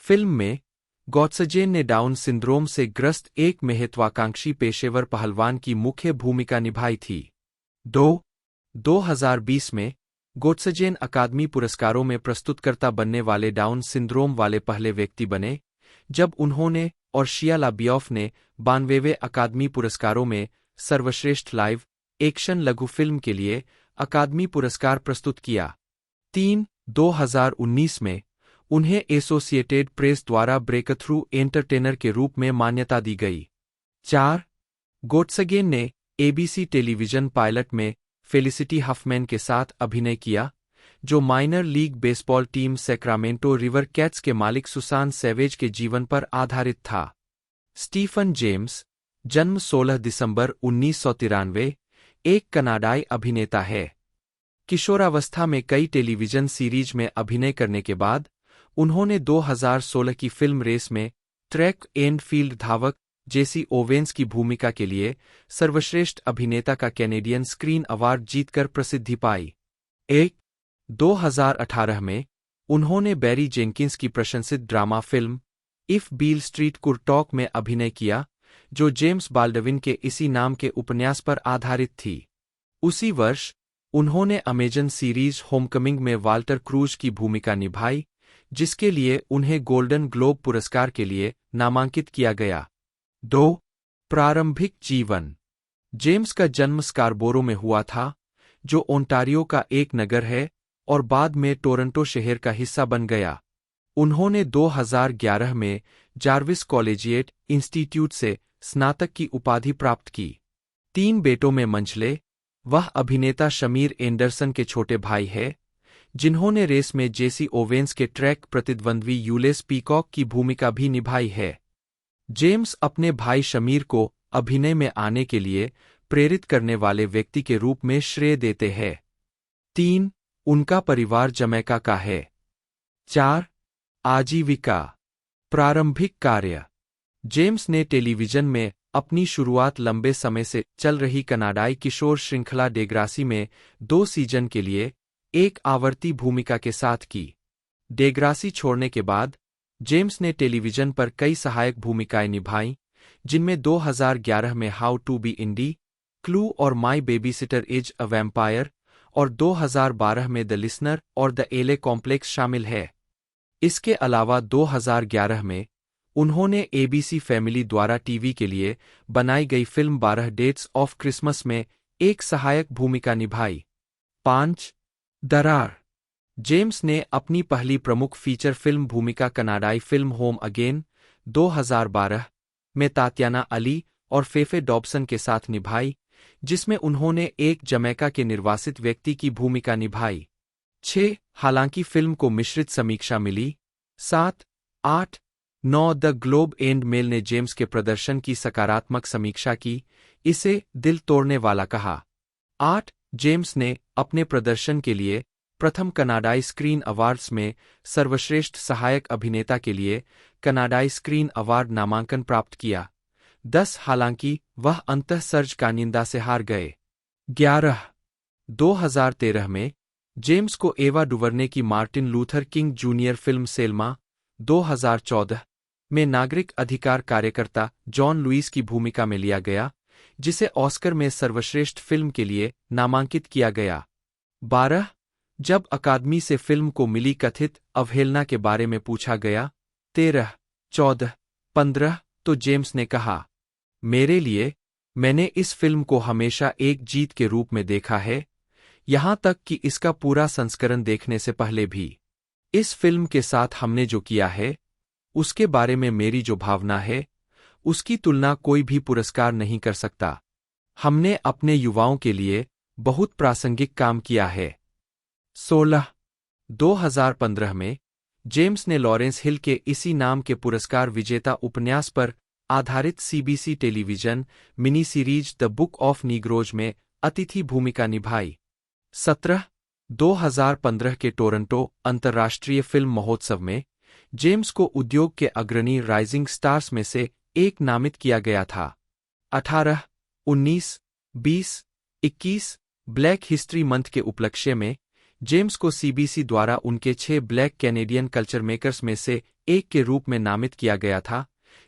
फिल्म में गॉत्सजेन ने डाउन सिंड्रोम से ग्रस्त एक महत्वाकांक्षी पेशेवर पहलवान की मुख्य भूमिका निभाई थी। 2020 में गॉत्सजेन अकादमी पुरस्कारों में प्रस्तुतकर्ता बनने वाले डाउन सिंड्रोम वाले पहले व्यक्ति बने, जब उन्होंने और शिया लाबियोफ ने 92वें अकादमी पुरस्कारों में सर्वश्रेष्ठ लाइव एक्शन लघु फिल्म के लिए अकादमी पुरस्कार प्रस्तुत किया। 2019 में उन्हें एसोसिएटेड प्रेस द्वारा ब्रेकथ्रू एंटरटेनर के रूप में मान्यता दी गई। 4 गॉत्सजेन ने एबीसी टेलीविजन पायलट में फेलिसिटी हफमैन के साथ अभिनय किया, जो minor league baseball team Sacramento river cats के मालिक सुसान सैवेज के जीवन पर आधारित था। स्टीफन जेम्स, जन्म 16 दिसंबर 1993, एक कनाडाई अभिनेता है। किशोरावस्था में कई टेलीविजन सीरीज में अभिनय करने के बाद उन्होंने 2016 की फिल्म रेस में ट्रैक एंड फील्ड धावक जेसी ओवेंस की भूमिका के लिए सर्वश्रेष्ठ अभिनेता का कैनेडियन स्क्रीन अवार्ड जीतकर प्रसिद्धि पाई। 2018 में उन्होंने बैरी जेंकिंस की प्रशंसित drama film if bill street could talk में अभिनय किया, जो जेम्स बाल्डविन के इसी नाम के उपन्यास पर आधारित थी। उसी वर्ष उन्होंने अमेजन सीरीज होमकमिंग में वाल्टर क्रूज की भूमिका निभाई, जिसके लिए उन्हें गोल्डन ग्लोब पुरस्कार के लिए नामांकित किया गया। 2 प्रारंभिक जीवन जेम्स का जन्म स्कारबोरो में हुआ था, जो ओंटारियो का एक नगर है और बाद में टोरंटो शहर का हिस्सा बन गया। उन्होंने 2011 में जार्विस कॉलेजिएट इंस्टीट्यूट से स्नातक की उपाधि प्राप्त की। 3 बेटों में मंझले, वह अभिनेता शमीर एंडरसन के छोटे भाई है, जिन्होंने रेस में जेसी ओवेंस के ट्रैक प्रतिद्वंद्वी यूलेस पीकॉक की भूमिका भी निभाई है। जेम्स अपने भाई शमीर को अभिनय में आने के लिए प्रेरित करने वाले व्यक्ति के रूप में श्रेय देते हैं। 3 उनका परिवार जमैका का है। 4 आजीविका प्रारंभिक कार्य। जेम्स ने टेलीविजन में अपनी शुरुआत लंबे समय से चल रही कनाडाई किशोर श्रृंखला डेग्रासी में 2 सीजन के लिए एक आवर्ती भूमिका के साथ की। डेग्रासी छोड़ने के बाद जेम्स ने टेलीविजन पर कई सहायक भूमिकाएं निभाईं, जिनमें 2011 में how to be indie, Clue और my babysitter is a vampire और 2012 में द लिसनर और द एले कॉम्प्लेक्स शामिल है। इसके अलावा 2011 में उन्होंने एबीसी फैमिली द्वारा टीवी के लिए बनाई गई फिल्म 12 डेट्स ऑफ क्रिसमस में एक सहायक भूमिका निभाई। 5. दरार। जेम्स ने अपनी पहली प्रमुख फीचर फिल्म भूमिका कनाडाई फिल्म होम अगेन 2012 में तात्याना अली और फेफे डॉब्सन के साथ निभाई, जिसमें उन्होंने एक जमैका के निर्वासित व्यक्ति की भूमिका निभाई। 6. हालांकि फिल्म को मिश्रित समीक्षा मिली। 7, 8, 9 द ग्लोब एंड मेल ने जेम्स के प्रदर्शन की सकारात्मक समीक्षा की, इसे दिल तोड़ने वाला कहा। 8. जेम्स ने अपने प्रदर्शन के लिए प्रथम कनाडाई स्क्रीन अवार्ड्स में सर्वश्रेष्ठ सहायक अभिनेता के लिए कनाडाई स्क्रीन अवार्ड नामांकन प्राप्त किया। 10. हालांकि वह अंतः सर्ज कानिंदा से हार गए। 11. 2013 में जेम्स को एवा डुवर्ने की Martin Luther king junior film Selma 2014 में नागरिक अधिकार कार्यकर्ता जॉन लुइस की भूमिका में लिया गया, जिसे ऑस्कर में सर्वश्रेष्ठ फिल्म के लिए नामांकित किया गया। 12. जब अकादमी से फिल्म को मिली कथित अवहेलना के बारे में पूछा गया 13, 14, 15 तो जेम्स ने कहा, मेरे लिए मैंने इस फिल्म को हमेशा एक जीत के रूप में देखा है, यहां तक कि इसका पूरा संस्करण देखने से पहले भी। इस फिल्म के साथ हमने जो किया है, उसके बारे में मेरी जो भावना है, उसकी तुलना कोई भी पुरस्कार नहीं कर सकता। हमने अपने युवाओं के लिए बहुत प्रासंगिक काम किया है। 16. 2015 में जेम्स ने लॉरेंस हिल के इसी नाम के पुरस्कार विजेता उपन्यास पर आधारित CBC television mini series the book of Negroes में अतिथि भूमिका निभाई। 17. 2015 के टोरंटो अंतर्राष्ट्रीय फिल्म महोत्सव में जेम्स को उद्योग के अग्रणी राइजिंग स्टार्स में से एक नामित किया गया था। 18, 19, 20, 21 ब्लैक हिस्ट्री मंथ के उपलक्ष्य में जेम्स को सीबीसी द्वारा उनके 6 ब्लैक कैनेडियन कल्चर मेकर्स में से एक के रूप में नामित किया गया था,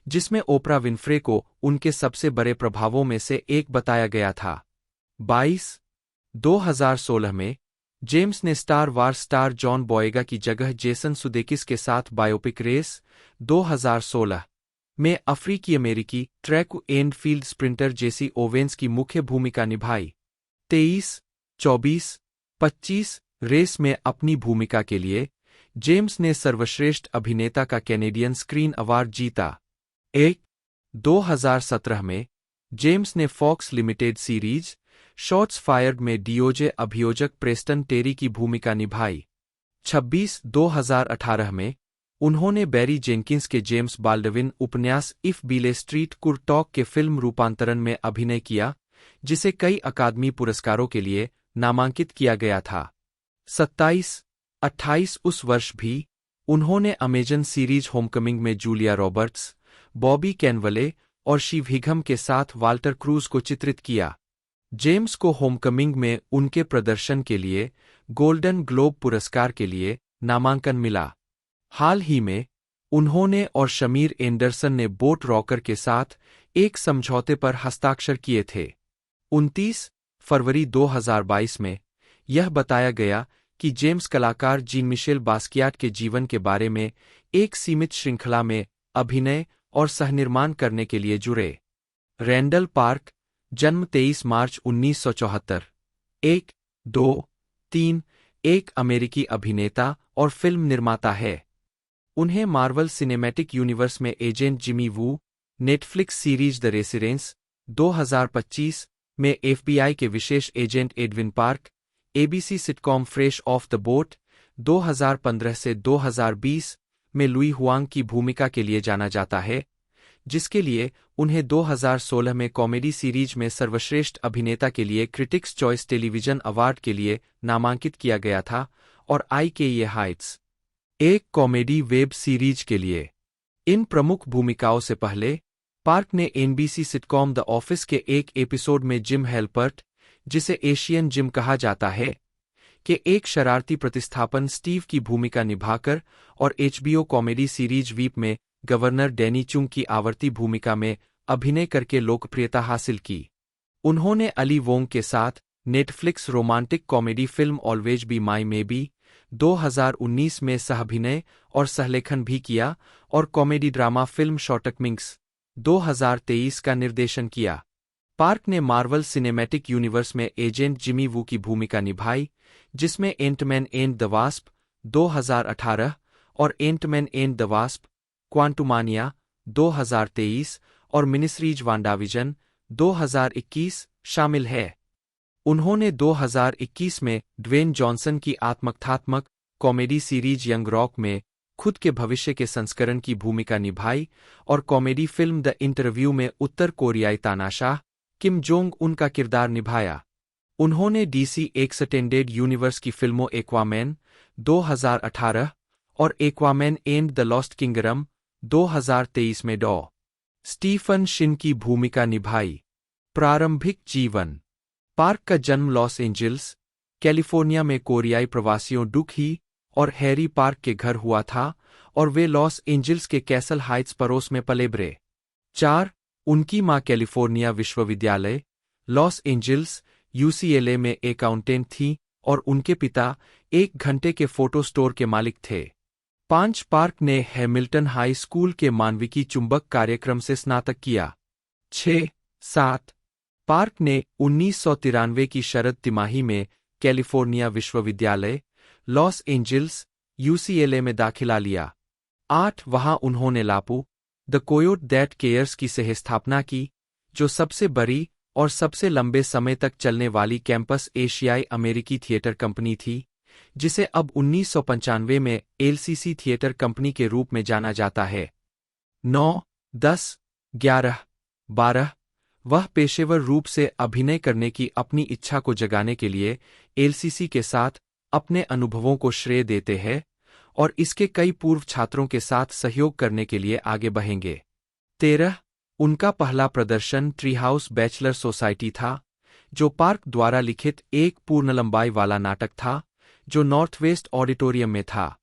जिसमें ओपरा विन्फ्रे को उनके सबसे बड़े प्रभावों में से एक बताया गया था। 22, 2016 में जेम्स ने स्टार वार स्टार जॉन बॉयगा की जगह जेसन सुदेकिस के साथ बायोपिक रेस 2016 में अफ्रीकी अमेरिकी track and field sprinter Jesse Owens की मुख्य भूमिका निभाई। 23, 24, 25 रेस में अपनी भूमिका के लिए जेम्स ने सर्वश्रेष्ठ अभिनेता का कैनेडियन स्क्रीन अवार्ड जीता। 1, 2017 में जेम्स ने Fox limited series Shots Fired में डीओजे अभियोजक प्रेस्टन टेरी की भूमिका निभाई। 26, 2018 में उन्होंने बैरी जेनकिंस के जेम्स बाल्डविन उपन्यास if Beale street could talk के फिल्म रूपांतरण में अभिनय किया, जिसे कई अकादमी पुरस्कारों के लिए नामांकित किया गया था। 27, 28 उस वर्ष भी उन्होंने अमेजन सीरीज होमकमिंग में जूलिया रॉबर्ट्स, बॉबी कैनवले और शिव हिघम के साथ वाल्टर क्रूज को चित्रित किया। जेम्स को होमकमिंग में उनके प्रदर्शन के लिए गोल्डन ग्लोब पुरस्कार के लिए नामांकन मिला। हाल ही में उन्होंने और शमीर एंडरसन ने बोट रॉकर के साथ एक समझौते पर हस्ताक्षर किए थे। 29 फरवरी 2022 में यह बताया गया कि जेम्स कलाकार जीन मिशेल बास्कियाट के जीवन के बारे में एक सीमित श्रृंखला में अभिनय और सहनिर्माण करने के लिए जुड़े। रैंडल पार्क, जन्म 23 मार्च 1974, 1, 2, 3, एक अमेरिकी अभिनेता और फिल्म निर्माता है। उन्हें मार्वल सिनेमैटिक यूनिवर्स में agent Jimmy Woo, Netflix series the Residence 2025 में एफबीआई के विशेष agent Edwin Park, ABC sitcom Fresh of the Boat 2015 से 2020 में लुई हुआंग की भूमिका के लिए जाना जाता है, जिसके लिए उन्हें 2016 में कॉमेडी सीरीज में सर्वश्रेष्ठ अभिनेता के लिए क्रिटिक्स चॉइस टेलीविजन अवार्ड के लिए नामांकित किया गया था, और आई के ये हाइट्स, एक कॉमेडी वेब सीरीज के लिए इन प्रमुख भूमिकाओं से पहले पार्क ने एनबीसी सिटकॉम द ऑफिस के एक एपिसोड में जिम हेल्पर्ट, जिसे एशियन जिम कहा जाता है, के एक शरारती प्रतिस्थापन स्टीव की भूमिका निभाकर और एचबीओ कॉमेडी सीरीज वीप में गवर्नर डैनी चुंग की आवर्ती भूमिका में अभिनय करके लोकप्रियता हासिल की। उन्होंने अली वोंग के साथ Netflix romantic comedy film Always Be My Maybe 2019 में सहअभिनय और सहलेखन भी किया और कॉमेडी ड्रामा फिल्म शॉर्टकमिंग्स 2023 का निर्देशन किया। पार्क ने मार्वल सिनेमैटिक यूनिवर्स में एजेंट जिमी वू की भूमिका निभाई, जिसमें एंटमैन एंड द वास्प 2018 और एंटमैन एंड द वास्प क्वांटुमानिया 2023 और मिनिस्रीज वांडाविजन 2021 शामिल है। उन्होंने 2021 में ड्वेन जॉनसन की आत्मकथात्मक कॉमेडी सीरीज यंग रॉक में खुद के भविष्य के संस्करण की भूमिका निभाई और कॉमेडी फिल्म द इंटरव्यू में उत्तर कोरियाई तानाशाह किम जोंग उन का किरदार निभाया। उन्होंने डीसी एक्सटेंडेड यूनिवर्स की फिल्मों एक्वामैन 2018 और Aquaman and the lost kingdom 2023 में डॉ. स्टीफन शिन की भूमिका निभाई। प्रारंभिक जीवन। पार्क का जन्म लॉस एंजिल्स, कैलिफोर्निया में कोरियाई प्रवासियों डुक ही और हैरी पार्क के घर हुआ था और वे लॉस एंजिल्स के कैसल हाइट्स पड़ोस में पले बड़े। 4. उनकी मां कैलिफोर्निया विश्वविद्यालय, लॉस एंजिल्स, यूसीएलए में अकाउंटेंट थी और उनके पिता एक घंटे के फोटो स्टोर के मालिक थे। 5. पार्क ने हैमिल्टन हाई स्कूल के मानविकी चुंबक कार्यक्रम से स्नातक किया। 6. 7. पार्क ने 1993 की शरद तिमाही में कैलिफोर्निया विश्वविद्यालय, लॉस एंजिल्स, यूसीएलए में दाखिला लिया। 8. वहां उन्होंने लापू द कोयोट दैट केयर्स की सहस्थापना की, जो सबसे बड़ी और सबसे लंबे समय तक चलने वाली कैंपस एशियाई अमेरिकी थिएटर कंपनी थी, जिसे अब 1995 में एलसीसी थिएटर कंपनी के रूप में जाना जाता है। 9, 10, 11, 12 वह पेशेवर रूप से अभिनय करने की अपनी इच्छा को जगाने के लिए एलसीसी के साथ अपने अनुभवों को श्रेय देते हैं और इसके कई पूर्व छात्रों के साथ सहयोग करने के लिए आगे बढ़ेंगे। 13 उनका पहला प्रदर्शन ट्री हाउस बैचलर सोसाइटी था, जो पार्क द्वारा लिखित एक पूर्ण लंबाई वाला नाटक था जो नॉर्थवेस्ट ऑडिटोरियम में था।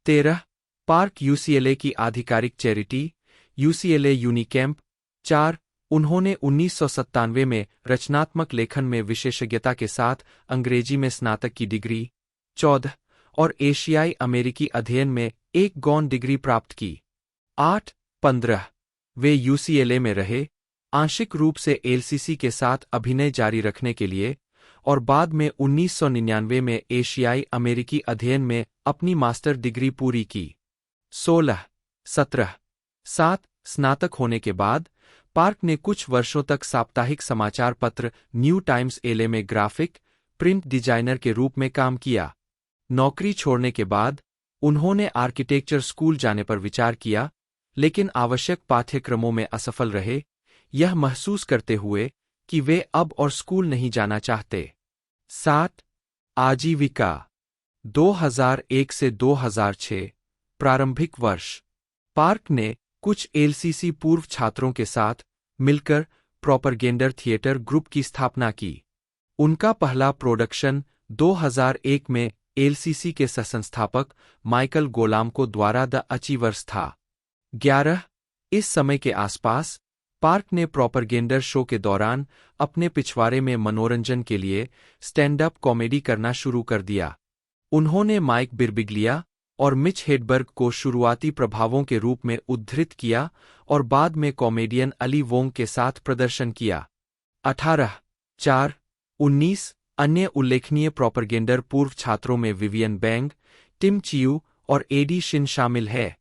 13 पार्क यूसीएलए की आधिकारिक चैरिटी यूसीएलए यूनिकैम्प। 4 उन्होंने 1997 में रचनात्मक लेखन में विशेषज्ञता के साथ अंग्रेजी में स्नातक की डिग्री। 14 और एशियाई अमेरिकी अध्ययन में एक गौण डिग्री प्राप्त की। 8, 15 वे यूसीएलए में रहे, आंशिक रूप से एलसीसी के साथ अभिनय जारी रखने के लिए, और बाद में 1999 में एशियाई अमेरिकी अध्ययन में अपनी मास्टर डिग्री पूरी की। 16, 17, 7 स्नातक होने के बाद पार्क ने कुछ वर्षों तक साप्ताहिक समाचार पत्र न्यू टाइम्स एलए में ग्राफिक प्रिंट डिजाइनर के रूप में काम किया। नौकरी छोड़ने के बाद उन्होंने आर्किटेक्चर स्कूल जाने पर विचार किया, लेकिन आवश्यक पाठ्यक्रमों में असफल रहे, यह महसूस करते हुए कि वे अब और स्कूल नहीं जाना चाहते। 7 आजीविका 2001 से 2006 प्रारंभिक वर्ष। पार्क ने कुछ एलसीसी पूर्व छात्रों के साथ मिलकर प्रोपरगेंडर थिएटर ग्रुप की स्थापना की। उनका पहला प्रोडक्शन 2001 में एलसीसी के सहसंस्थापक माइकल गोलामको द्वारा द अचीवर्स था। 11 इस समय के आसपास पार्क ने प्रोपरगेंडर शो के दौरान अपने पिछवाड़े में मनोरंजन के लिए स्टैंड अप कॉमेडी करना शुरू कर दिया। उन्होंने माइक बिरबिग्लिया और मिच हेडबर्ग को शुरुआती प्रभावों के रूप में उद्धृत किया और बाद में कॉमेडियन अली वोंग के साथ प्रदर्शन किया। 18, 4, 19 अन्य उल्लेखनीय प्रोपरगेंडर पूर्व छात्रों में विवियन बैंग, टिम चियू और एडी शिन शामिल है।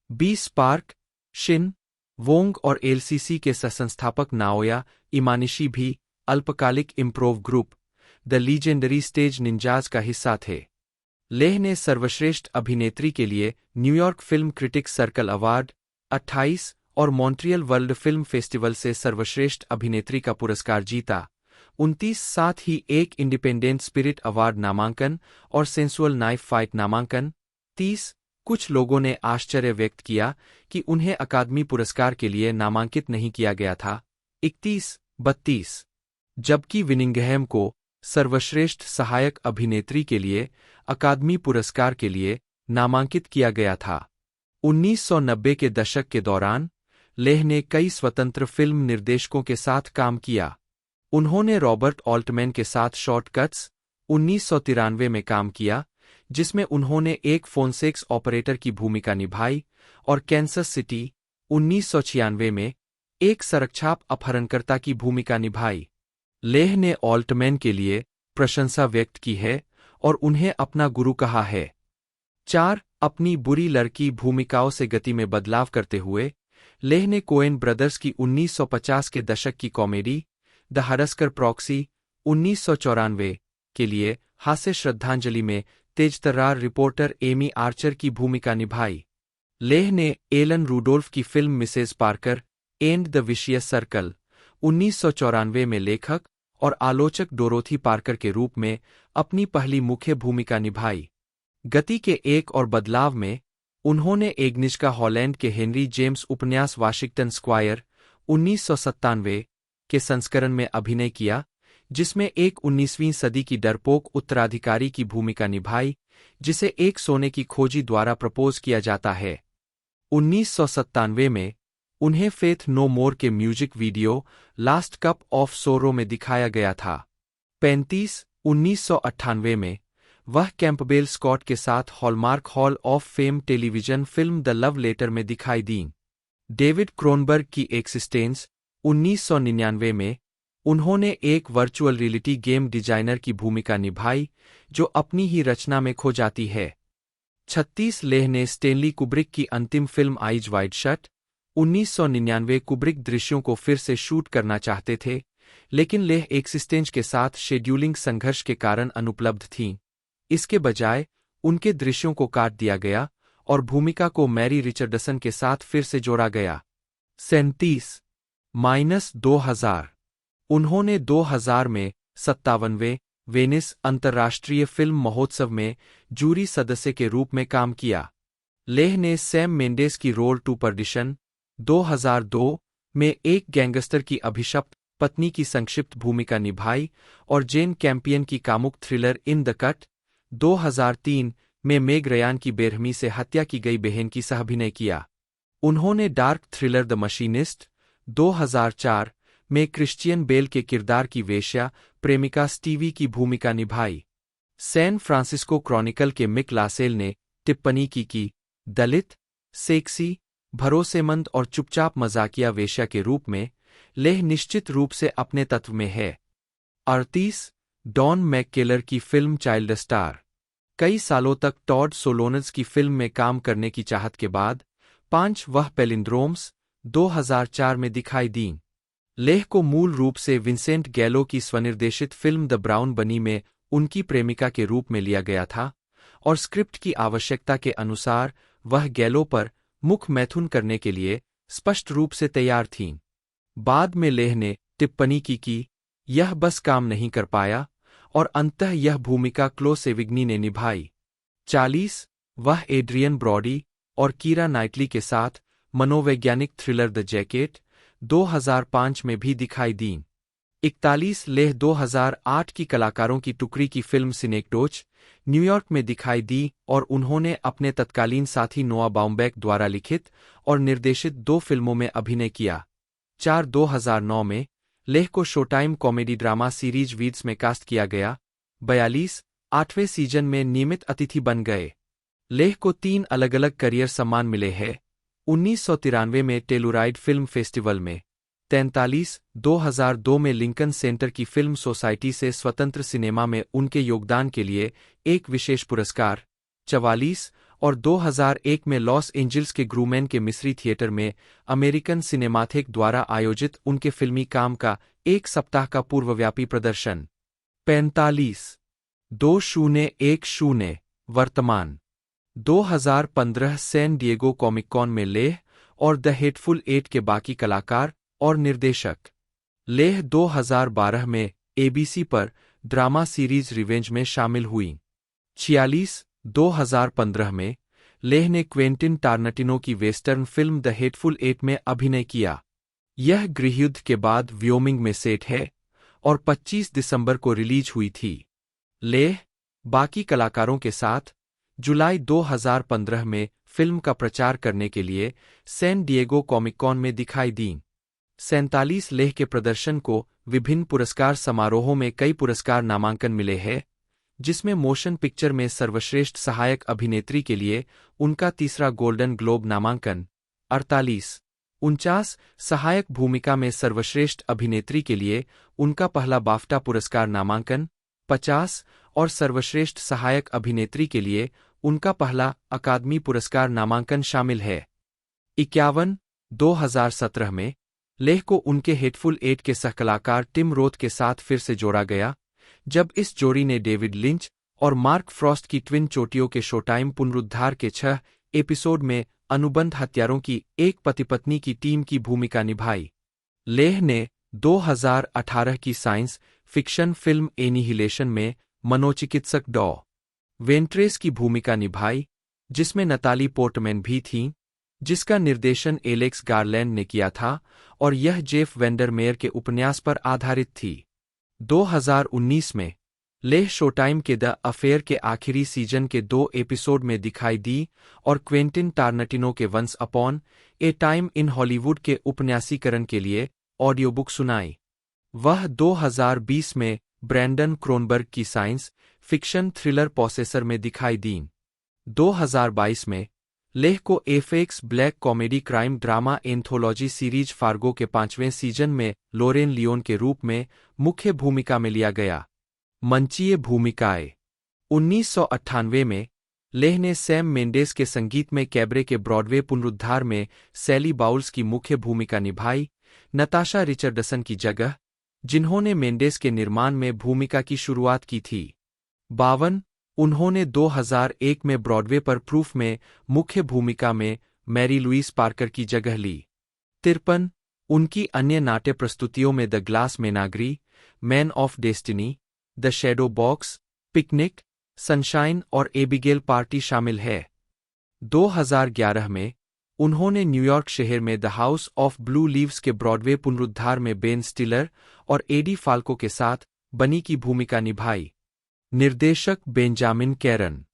20 पार्क, शिन, वोंग और एलसीसी के सहसंस्थापक नाओया इमानिशी भी अल्पकालिक improv group the legendary stage ninjas का हिस्सा थे। लेह ने सर्वश्रेष्ठ अभिनेत्री के लिए New York film critics circle award 28 और मॉन्ट्रियल वर्ल्ड फिल्म फेस्टिवल से सर्वश्रेष्ठ अभिनेत्री का पुरस्कार जीता। 29 साथ ही एक इंडिपेंडेंट स्पिरिट अवार्ड नामांकन और सेंसुअल नाइफ फाइट नामांकन। 30 कुछ लोगों ने आश्चर्य व्यक्त किया कि उन्हें अकादमी पुरस्कार के लिए नामांकित नहीं किया गया था। 31-32 जबकि विनिंगहैम को सर्वश्रेष्ठ सहायक अभिनेत्री के लिए अकादमी पुरस्कार के लिए नामांकित किया गया था। 1990 के दशक के दौरान लेह ने कई स्वतंत्र फिल्म निर्देशकों के साथ काम किया। उन्होंने रॉबर्ट ऑल्टमैन के साथ शॉर्टकट्स 1993 में काम किया, जिसमें उन्होंने एक फोनसेक्स ऑपरेटर की भूमिका निभाई, और कैंसस सिटी 1996 में एक संरक्षक अपहरणकर्ता की भूमिका निभाई। लेह ने ऑल्टमैन के लिए प्रशंसा व्यक्त की है और उन्हें अपना गुरु कहा है। 4 अपनी बुरी लड़की भूमिकाओं से गति में बदलाव करते हुए लेह ने कोएन ब्रदर्स की 1950 के दशक की कॉमेडी द हरस्कर प्रॉक्सी 1994 के लिए हास्य श्रद्धांजलि में तेजतर्रार रिपोर्टर एमी आर्चर की भूमिका निभाई। लेह ने एलन रूडोल्फ की film Mrs Parker and the vicious circle 1994 में लेखक और आलोचक डोरोथी पार्कर के रूप में अपनी पहली मुख्य भूमिका निभाई। गति के एक और बदलाव में उन्होंने एग्निश्का हॉलैंड के हेनरी जेम्स उपन्यास वाशिंगटन स्क्वायर 1997 के संस्करण में अभिनय किया, जिसमें एक 19वीं सदी की डरपोक उत्तराधिकारी की भूमिका निभाई जिसे एक सोने की खोजी द्वारा प्रपोज किया जाता है। 1997 में उन्हें फेथ नो मोर के music video last cup of सोरो में दिखाया गया था। 1998 में वह कैंपबेल स्कॉट के साथ Hallmark Hall of Fame television film the love letter में दिखाई दीं। डेविड क्रोनबर्ग की एक्सिस्टेंस 1999 में उन्होंने एक वर्चुअल रियलिटी गेम डिजाइनर की भूमिका निभाई जो अपनी ही रचना में खो जाती है। 36 लेह ने स्टेनली कुब्रिक की अंतिम film eyes wide shut 1999 Kubrick दृश्यों को फिर से शूट करना चाहते थे, लेकिन लेह एक्सिस्टेंस के साथ शेड्यूलिंग संघर्ष के कारण अनुपलब्ध थीं। इसके बजाय उनके दृश्यों को काट दिया गया और भूमिका को मैरी रिचर्डसन के साथ फिर से जोड़ा गया। 37-2000 उन्होंने 2000 में 57वें वेनिस अंतर्राष्ट्रीय फिल्म महोत्सव में जूरी सदस्य के रूप में काम किया। लेह ने सैम मेंडेस की रोल टू परडिशन 2002 में एक गैंगस्टर की अभिशप्त पत्नी की संक्षिप्त भूमिका निभाई और जेन कैंपियन की कामुक थ्रिलर इन द कट 2003 में मेग रयान की बेरहमी से हत्या की गई बहन की सह-अभिनय किया। उन्होंने डार्क थ्रिलर द मशीनिस्ट 2004 में क्रिश्चियन बेल के किरदार की वेश्या प्रेमिका स्टीवी की भूमिका निभाई। सैन फ्रांसिस्को क्रॉनिकल के मिक लासेल ने टिप्पणी की कि दलित, सेक्सी, भरोसेमंद और चुपचाप मजाकिया वेश्या के रूप में लेह निश्चित रूप से अपने तत्व में है। 38 डॉन मैककेलर की फिल्म चाइल्ड स्टार कई सालों तक टॉड सोलोनज की फिल्म में काम करने की चाहत के बाद 5 वह पैलिंड्रोम्स 2004 में दिखाई दीं। लेह को मूल रूप से विंसेंट गैलो की स्वनिर्देशित फिल्म द ब्राउन बनी में उनकी प्रेमिका के रूप में लिया गया था और स्क्रिप्ट की आवश्यकता के अनुसार वह गैलो पर मुख मैथुन करने के लिए स्पष्ट रूप से तैयार थीं। बाद में लेह ने टिप्पणी की कि यह बस काम नहीं कर पाया और अंततः यह भूमिका क्लो सेविग्नी ने निभाई। 40 वह एड्रियन ब्रॉडी और कीरा नाइटली के साथ मनोवैज्ञानिक थ्रिलर द जैकेट 2005 में भी दिखाई दीं। 41 लेह 2008 की कलाकारों की टुकड़ी की फिल्म सिनेक्डोच न्यूयॉर्क में दिखाई दी और उन्होंने अपने तत्कालीन साथी नोआ बाउम्बैक द्वारा लिखित और निर्देशित 2 फिल्मों में अभिनय किया। 4 2009 में लेह को showtime comedy drama series weeds में कास्ट किया गया। 42 8वें सीजन में नियमित अतिथि बन गए। लेह को 3 अलग-अलग करियर सम्मान मिले हैं। 1993 में टेलुराइड फिल्म फेस्टिवल में, 43 2002 में लिंकन सेंटर की फिल्म सोसाइटी से स्वतंत्र सिनेमा में उनके योगदान के लिए एक विशेष पुरस्कार, 44 और 2001 में लॉस एंजिल्स के ग्रूमैन के मिस्री थिएटर में अमेरिकन सिनेमाथेक द्वारा आयोजित उनके फिल्मी काम का एक सप्ताह का पूर्वव्यापी प्रदर्शन। 45 2010 वर्तमान 2015 सैन डिएगो कॉमिक कॉन में लेह और द हेटफुल एट के बाकी कलाकार और निर्देशक। लेह 2012 में एबीसी पर ड्रामा सीरीज रिवेंज में शामिल हुई। 46 2015 में लेह ने क्वेंटिन टारनटिनो की western film the hateful eight में अभिनय किया। यह गृहयुद्ध के बाद व्योमिंग में सेट है और 25 दिसंबर को रिलीज हुई थी। लेह बाकी कलाकारों के साथ जुलाई 2015 में फिल्म का प्रचार करने के लिए सैन डिएगो कॉमिक कॉन में दिखाई दी। 47 लेह के प्रदर्शन को विभिन्न पुरस्कार समारोहों में कई पुरस्कार नामांकन मिले हैं, जिसमें मोशन पिक्चर में सर्वश्रेष्ठ सहायक अभिनेत्री के लिए उनका तीसरा गोल्डन ग्लोब नामांकन, 48, 49 सहायक भूमिका में सर्वश्रेष्ठ अभिनेत्री के लिए उनका पहला बाफ्टा पुरस्कार नामांकन, 50 और सर्वश्रेष्ठ सहायक अभिनेत्री के लिए उनका पहला अकादमी पुरस्कार नामांकन शामिल है। 51, 2017 में लेह को उनके हेटफुल एट के सहकलाकार टिम रोथ के साथ फिर से जोड़ा गया, जब इस जोड़ी ने डेविड लिंच और मार्क फ्रॉस्ट की ट्विन चोटियों के शोटाइम पुनरुद्धार के 6 एपिसोड में अनुबंध हत्यारों की एक पति-पत्नी की टीम की भूमिका निभाई। लेह ने 2018 की साइंस फिक्शन फिल्म एनिहिलेशन में मनोचिकित्सक डॉ. वेंट्रेस की भूमिका निभाई, जिसमें नताली पोर्टमैन भी थीं, जिसका निर्देशन एलेक्स गारलैंड ने किया था और यह जेफ वेंडरमेयर के उपन्यास पर आधारित थी। 2019 में लेह शोटाइम के द अफेयर के आखिरी सीजन के 2 एपिसोड में दिखाई दी और क्वेंटिन टारनटिनो के once upon a time in Hollywood के उपन्यासीकरण के लिए ऑडियो बुक सुनाई। वह 2020 में ब्रैंडन क्रोनबर्ग की साइंस फिक्शन थ्रिलर पोसेसर में दिखाई दीं। 2022 में लेह को FX black comedy crime drama anthology series Fargo के 5वें सीजन में लोरेन लियोन के रूप में मुख्य भूमिका में लिया गया। मंचीय भूमिकाएं 1998 में लेह ने सैम मेंडेस के संगीत में कैबरे के ब्रॉडवे पुनरुद्धार में सैली बाउल्स की मुख्य भूमिका निभाई, नताशा रिचर्डसन की जगह, जिन्होंने मेंडेस के निर्माण में भूमिका की शुरुआत की थी। 52, उन्होंने 2001 में ब्रॉडवे पर प्रूफ में मुख्य भूमिका में मैरी लुइस पार्कर की जगह ली। 53, उनकी अन्य नाट्य प्रस्तुतियों में the glass menagerie, man of destiny, the shadow box, picnic, sunshine और एबिगेल पार्टी शामिल है। 2011 में उन्होंने न्यूयॉर्क शहर में the house of blue leaves के ब्रॉडवे पुनरुद्धार में बेन स्टिलर और एडी फाल्को के साथ बनी की भूमिका निभाई। निर्देशक बेंजामिन कैरन।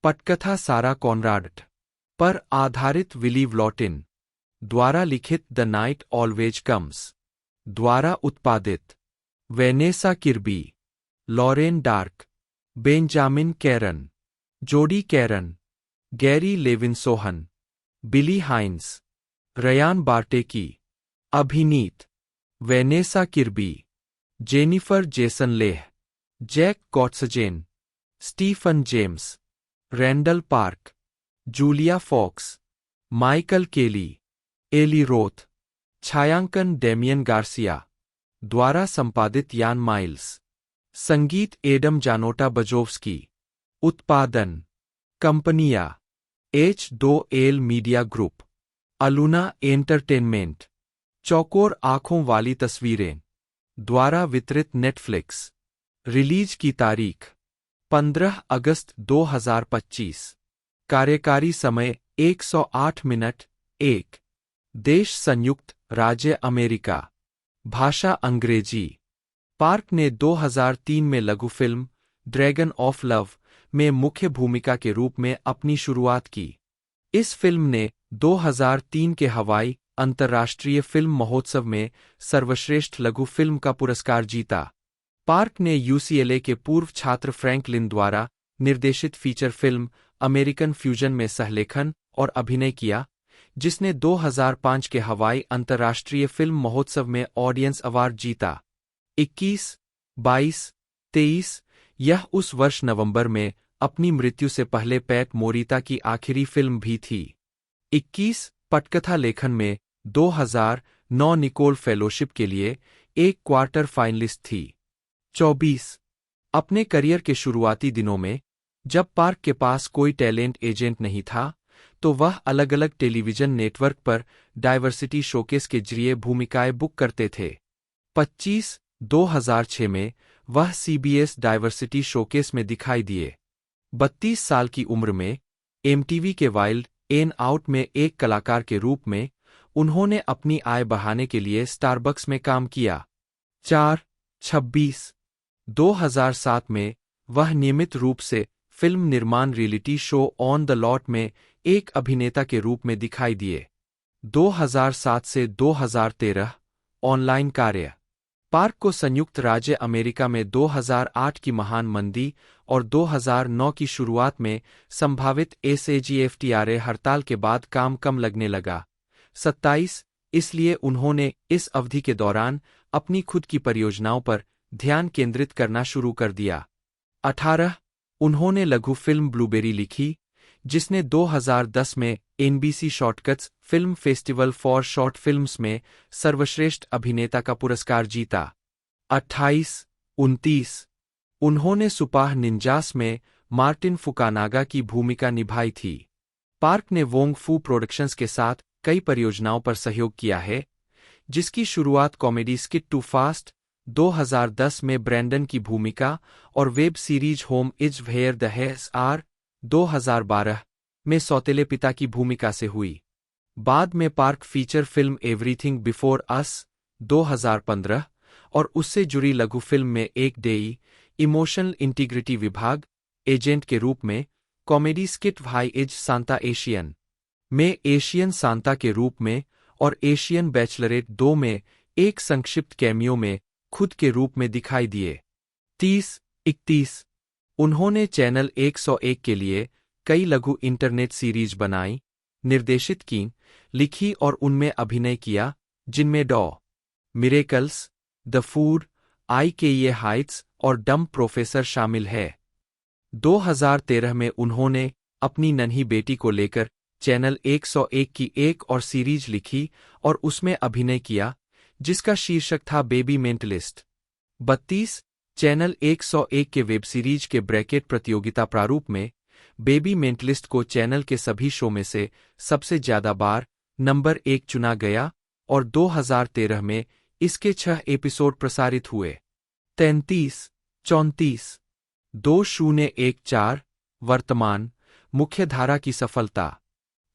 पटकथा सारा कॉनराड पर आधारित विली व्लॉटिन द्वारा लिखित द नाइट ऑलवेज कम्स द्वारा उत्पादित। Vanessa Kirby, Lauren Dark, Benjamin Caron, Jodi Caron, Gary Lewinsohn, Billy Hines, Ryan Bartecki. अभिनीत Vanessa Kirby, Jennifer Jason Leigh, Jack Gottsegen, Stephen James, Randall Park, Julia Fox, Michael Kelly, Eli Roth. छायांकन Damian Garcia द्वारा संपादित यान miles. संगीत Adam जानोटा बजोव्स्की। उत्पादन कंपनियां H2L media group, अलुना entertainment, चौकोर आंखों वाली तस्वीरें द्वारा वितरित नेटफ्लिक्स। रिलीज की तारीख 15 अगस्त 2025। कार्यकारी समय 108 मिनट। 1 देश संयुक्त राज्य अमेरिका। भाषा अंग्रेजी। पार्क ने 2003 में लघु फिल्म ड्रैगन ऑफ लव में मुख्य भूमिका के रूप में अपनी शुरुआत की। इस फिल्म ने 2003 के हवाई अंतर्राष्ट्रीय फिल्म महोत्सव में सर्वश्रेष्ठ लघु फिल्म का पुरस्कार जीता। पार्क ने UCLA के पूर्व छात्र फ्रैंकलिन द्वारा निर्देशित फीचर फिल्म अमेरिकन फ्यूजन में सहलेखन और अभिनय किया, जिसने 2005 के हवाई अंतर्राष्ट्रीय फिल्म महोत्सव में ऑडियंस अवार्ड जीता। 21, 22, 23 यह उस वर्ष नवंबर में अपनी मृत्यु से पहले पैट मोरिता की आखिरी फिल्म भी थी। 21 पटकथा लेखन में 2009 निकोल फेलोशिप के लिए एक क्वार्टर फाइनलिस्ट थी। 24 अपने करियर के शुरुआती दिनों में, जब पार्क के पास कोई टैलेंट एजेंट नहीं था, तो वह अलग अलग टेलीविजन नेटवर्क पर डाइवर्सिटी शोकेस के जरिए भूमिकाएं बुक करते थे। 25 2006 में वह CBS डाइवर्सिटी शोकेस में दिखाई दिए। 32 साल की उम्र में एमटीवी के वाइल्ड एन आउट में एक कलाकार के रूप में उन्होंने अपनी आय बढ़ाने के लिए स्टारबक्स में काम किया। 4/26 2007 में वह नियमित रूप से फिल्म निर्माण reality show on the lot में एक अभिनेता के रूप में दिखाई दिए। 2007 से 2013 ऑनलाइन कार्य। पार्क को संयुक्त राज्य अमेरिका में 2008 की महान मंदी और 2009 की शुरुआत में संभावित SAG-AFTRA हड़ताल के बाद काम कम लगने लगा। 27 इसलिए उन्होंने इस अवधि के दौरान अपनी खुद की परियोजनाओं पर ध्यान केंद्रित करना शुरू कर दिया। 18 उन्होंने लघु फिल्म ब्लूबेरी लिखी, जिसने 2010 में NBC shortcuts film festival for short films में सर्वश्रेष्ठ अभिनेता का पुरस्कार जीता। 28-29 उन्होंने सुपाह निंजास में मार्टिन फुकानागा की भूमिका निभाई थी। पार्क ने वोंग फू प्रोडक्शंस के साथ कई परियोजनाओं पर सहयोग किया है, जिसकी शुरुआत कॉमेडी स्किट टू फास्ट 2010 में ब्रैंडन की भूमिका और web series home is where the hairs are 2012 में सौतेले पिता की भूमिका से हुई। बाद में park feature film everything before us 2015 और उससे जुड़ी लघु फिल्म में एक डेई इमोशनल इंटीग्रिटी विभाग एजेंट के रूप में comedy skit why is Santa Asian में एशियन सांता के रूप में और एशियन बैचलरेट 2 में एक संक्षिप्त कैमियो में खुद के रूप में दिखाई दिए। 30-31 उन्होंने चैनल 101 के लिए कई लघु इंटरनेट सीरीज बनाई, निर्देशित की, लिखी और उनमें अभिनय किया, जिनमें डॉ miracles, the food, IKEA Heights और डम्ब प्रोफेसर शामिल है। 2013 में उन्होंने अपनी नन्ही बेटी को लेकर चैनल 101 की एक और सीरीज लिखी और उसमें अभिनय किया, जिसका शीर्षक था बेबी मेंटलिस्ट। 32 चैनल 101 के वेब सीरीज के ब्रैकेट प्रतियोगिता प्रारूप में बेबी मेंटलिस्ट को चैनल के सभी शो में से सबसे ज्यादा बार नंबर 1 चुना गया और 2013 में इसके 6 एपिसोड प्रसारित हुए। 33-34 2014 वर्तमान मुख्यधारा की सफलता।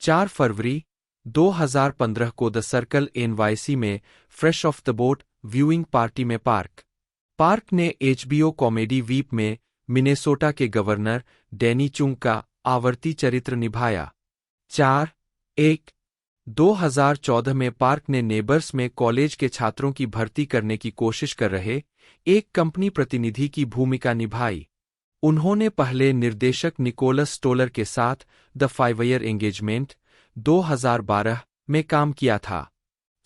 4 फरवरी 2015 को द सर्कल NYC में fresh of the boat viewing party में पार्क ने HBO कॉमेडी वीप में मिनेसोटा के गवर्नर डैनी चुंग का आवर्ती चरित्र निभाया। 4-1 2014 में पार्क ने नेबर्स में कॉलेज के छात्रों की भर्ती करने की कोशिश कर रहे एक कंपनी प्रतिनिधि की भूमिका निभाई। उन्होंने पहले निर्देशक निकोलस स्टोलर के साथ द 5 ईयर एंगेजमेंट 2012 में काम किया था।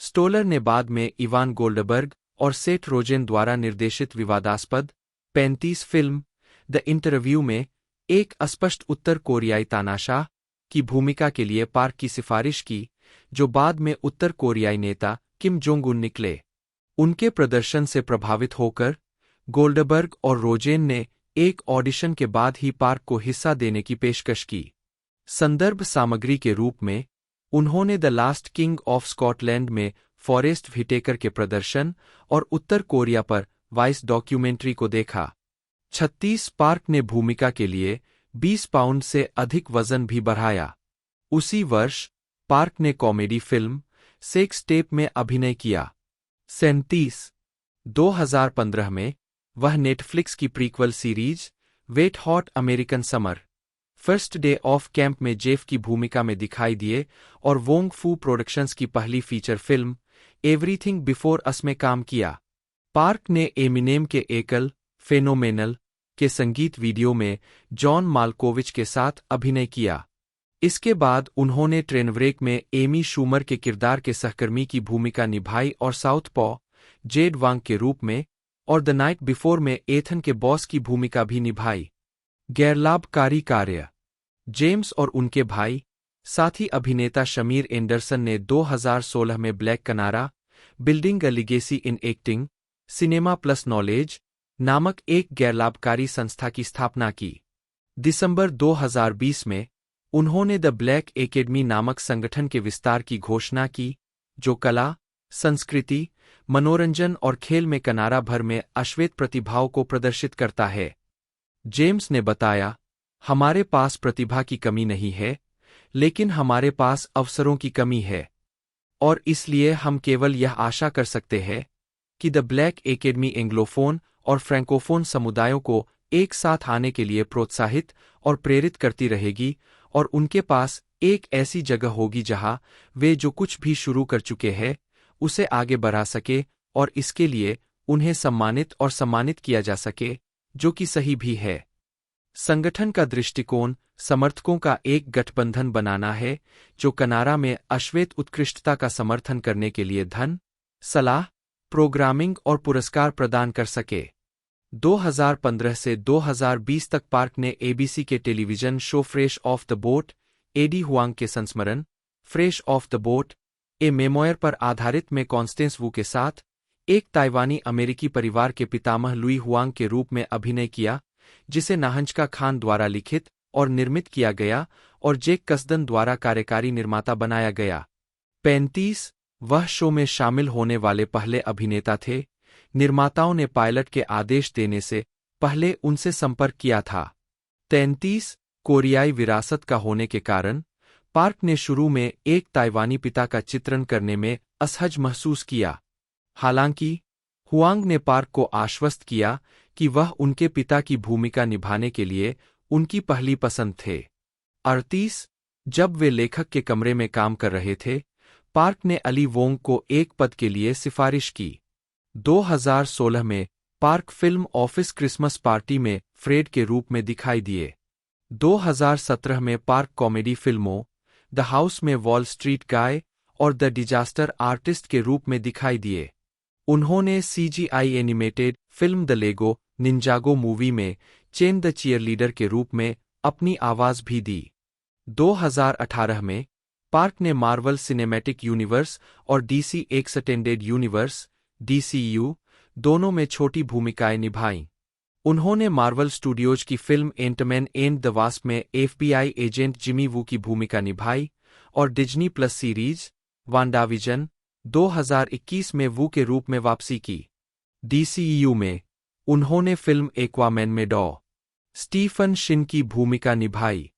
स्टोलर ने बाद में इवान गोल्डबर्ग और सेथ रोजेन द्वारा निर्देशित विवादास्पद 35 फिल्म द इंटरव्यू में एक अस्पष्ट उत्तर कोरियाई तानाशाह की भूमिका के लिए पार्क की सिफारिश की, जो बाद में उत्तर कोरियाई नेता किम जोंग उन निकले। उनके प्रदर्शन से प्रभावित होकर गोल्डबर्ग और रोजेन ने एक ऑडिशन के बाद ही पार्क को हिस्सा देने की पेशकश की। संदर्भ सामग्री के रूप में उन्होंने the last king of Scotland में फॉरेस्ट व्हिटेकर के प्रदर्शन और उत्तर कोरिया पर वाइस डॉक्यूमेंट्री को देखा। 36 पार्क ने भूमिका के लिए 20 पाउंड से अधिक वजन भी बढ़ाया। उसी वर्ष पार्क ने कॉमेडी फिल्म सेक्स टेप में अभिनय किया। 37 2015 में वह नेटफ्लिक्स की prequel series wet hot American summer first day of camp में जेफ की भूमिका में दिखाई दिए और वोंग फू प्रोडक्शंस की पहली feature film everything before us में काम किया। पार्क ने एमिनेम के एकल फेनोमेनल के संगीत वीडियो में जॉन माल्कोविच के साथ अभिनय किया। इसके बाद उन्होंने ट्रेनव्रेक में एमी शूमर के किरदार के सहकर्मी की भूमिका निभाई और साउथपॉ जेड वांग के रूप में और द नाइट बिफोर में एथन के बॉस की भूमिका भी निभाई। गैरलाभकारी कार्य। जेम्स और उनके भाई साथी अभिनेता शमीर एंडरसन ने 2016 में black Canara building a legacy in acting cinema plus knowledge नामक एक गैरलाभकारी संस्था की स्थापना की। दिसंबर 2020 में उन्होंने द ब्लैक एकेडमी नामक संगठन के विस्तार की घोषणा की, जो कला, संस्कृति, मनोरंजन और खेल में कनारा भर में अश्वेत प्रतिभाओं को प्रदर्शित करता है। जेम्स ने बताया, हमारे पास प्रतिभा की कमी नहीं है, लेकिन हमारे पास अवसरों की कमी है। और इसलिए हम केवल यह आशा कर सकते हैं कि द ब्लैक एकेडमी एंग्लोफोन और फ्रैंकोफोन समुदायों को एक साथ आने के लिए प्रोत्साहित और प्रेरित करती रहेगी, और उनके पास एक ऐसी जगह होगी जहां वे जो कुछ भी शुरू कर चुके हैं उसे आगे बढ़ा सके, और इसके लिए उन्हें सम्मानित किया जा सके, जो कि सही भी है। संगठन का दृष्टिकोण समर्थकों का एक गठबंधन बनाना है जो कनाडा में अश्वेत उत्कृष्टता का समर्थन करने के लिए धन, सलाह, प्रोग्रामिंग और पुरस्कार प्रदान कर सके। 2015 से 2020 तक पार्क ने एबीसी के television show fresh of the boat, Eddie Huang के संस्मरण fresh of the boat, a memoir पर आधारित में कॉन्स्टेंस वू के साथ एक ताइवानी अमेरिकी परिवार के पितामह लुई हुआंग के रूप में अभिनय किया, जिसे नाहंजका खान द्वारा लिखित और निर्मित किया गया और जेक कसदन द्वारा कार्यकारी निर्माता बनाया गया। 35 वह शो में शामिल होने वाले पहले अभिनेता थे। निर्माताओं ने पायलट के आदेश देने से पहले उनसे संपर्क किया था। 33 कोरियाई विरासत का होने के कारण पार्क ने शुरू में एक ताइवानी पिता का चित्रण करने में असहज महसूस किया। हालांकि हुआंग ने पार्क को आश्वस्त किया कि वह उनके पिता की भूमिका निभाने के लिए उनकी पहली पसंद थे। 38 जब वे लेखक के कमरे में काम कर रहे थे, पार्क ने अली वोंग को एक पद के लिए सिफारिश की। 2016 में park film office Christmas party में फ्रेड के रूप में दिखाई दिए। 2017 में पार्क कॉमेडी फिल्मों द हाउस में वॉल स्ट्रीट गाय और द डिजास्टर आर्टिस्ट के रूप में दिखाई दिए। उन्होंने CGI animated film the Lego Ninjago movie में चेन द चीयरलीडर के रूप में अपनी आवाज भी दी। 2018 में पार्क ने मार्वल सिनेमैटिक यूनिवर्स और डीसी एक्सटेंडेड यूनिवर्स DCU दोनों में छोटी भूमिकाएं निभाईं। उन्होंने मार्वल स्टूडियोज की film Ant Man and the Wasp में FBI एजेंट जिमी वू की भूमिका निभाई, और डिज्नी प्लस सीरीज वांडाविजन 2021 में वू के रूप में वापसी की। DCEU में उन्होंने फिल्म एक्वामैन में डॉ. स्टीफन शिन की भूमिका निभाई।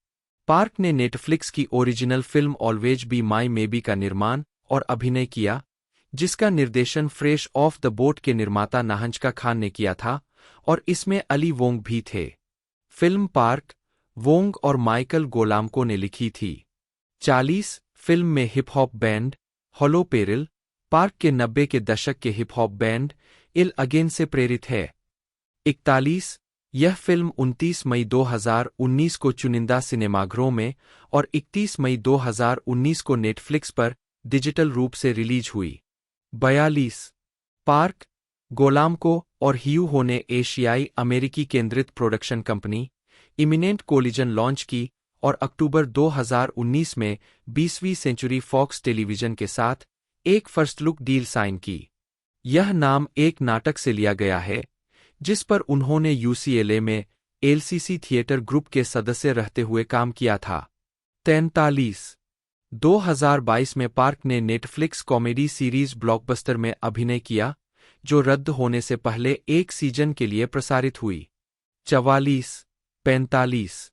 पार्क ने नेटफ्लिक्स की original film Always Be My maybe का निर्माण और अभिनय किया, जिसका निर्देशन फ्रेश ऑफ द बोट के निर्माता नाहंजका खान ने किया था, और इसमें अली वोंग भी थे। फिल्म पार्क, वोंग और माइकल गोलामको ने लिखी थी। 40 फिल्म में hip hop band hollow peril park के 90 के दशक के hip hop band Ill again से प्रेरित है। 41 यह फिल्म 29 मई 2019 को चुनिंदा सिनेमाघरों में और 31 मई 2019 को नेटफ्लिक्स पर डिजिटल रूप से रिलीज हुई। 42 पार्क, गोलामको और ह्यूहो ने एशियाई अमेरिकी केंद्रित production company Eminent Collision launch की और अक्टूबर 2019 में 20वीं सेंचुरी फॉक्स टेलीविजन के साथ एक फर्स्ट लुक डील साइन की। यह नाम एक नाटक से लिया गया है जिस पर उन्होंने UCLA में LCC थिएटर ग्रुप के सदस्य रहते हुए काम किया था। 43 2022 में पार्क ने नेटफ्लिक्स कॉमेडी सीरीज ब्लॉकबस्टर में अभिनय किया, जो रद्द होने से पहले एक सीजन के लिए प्रसारित हुई। 45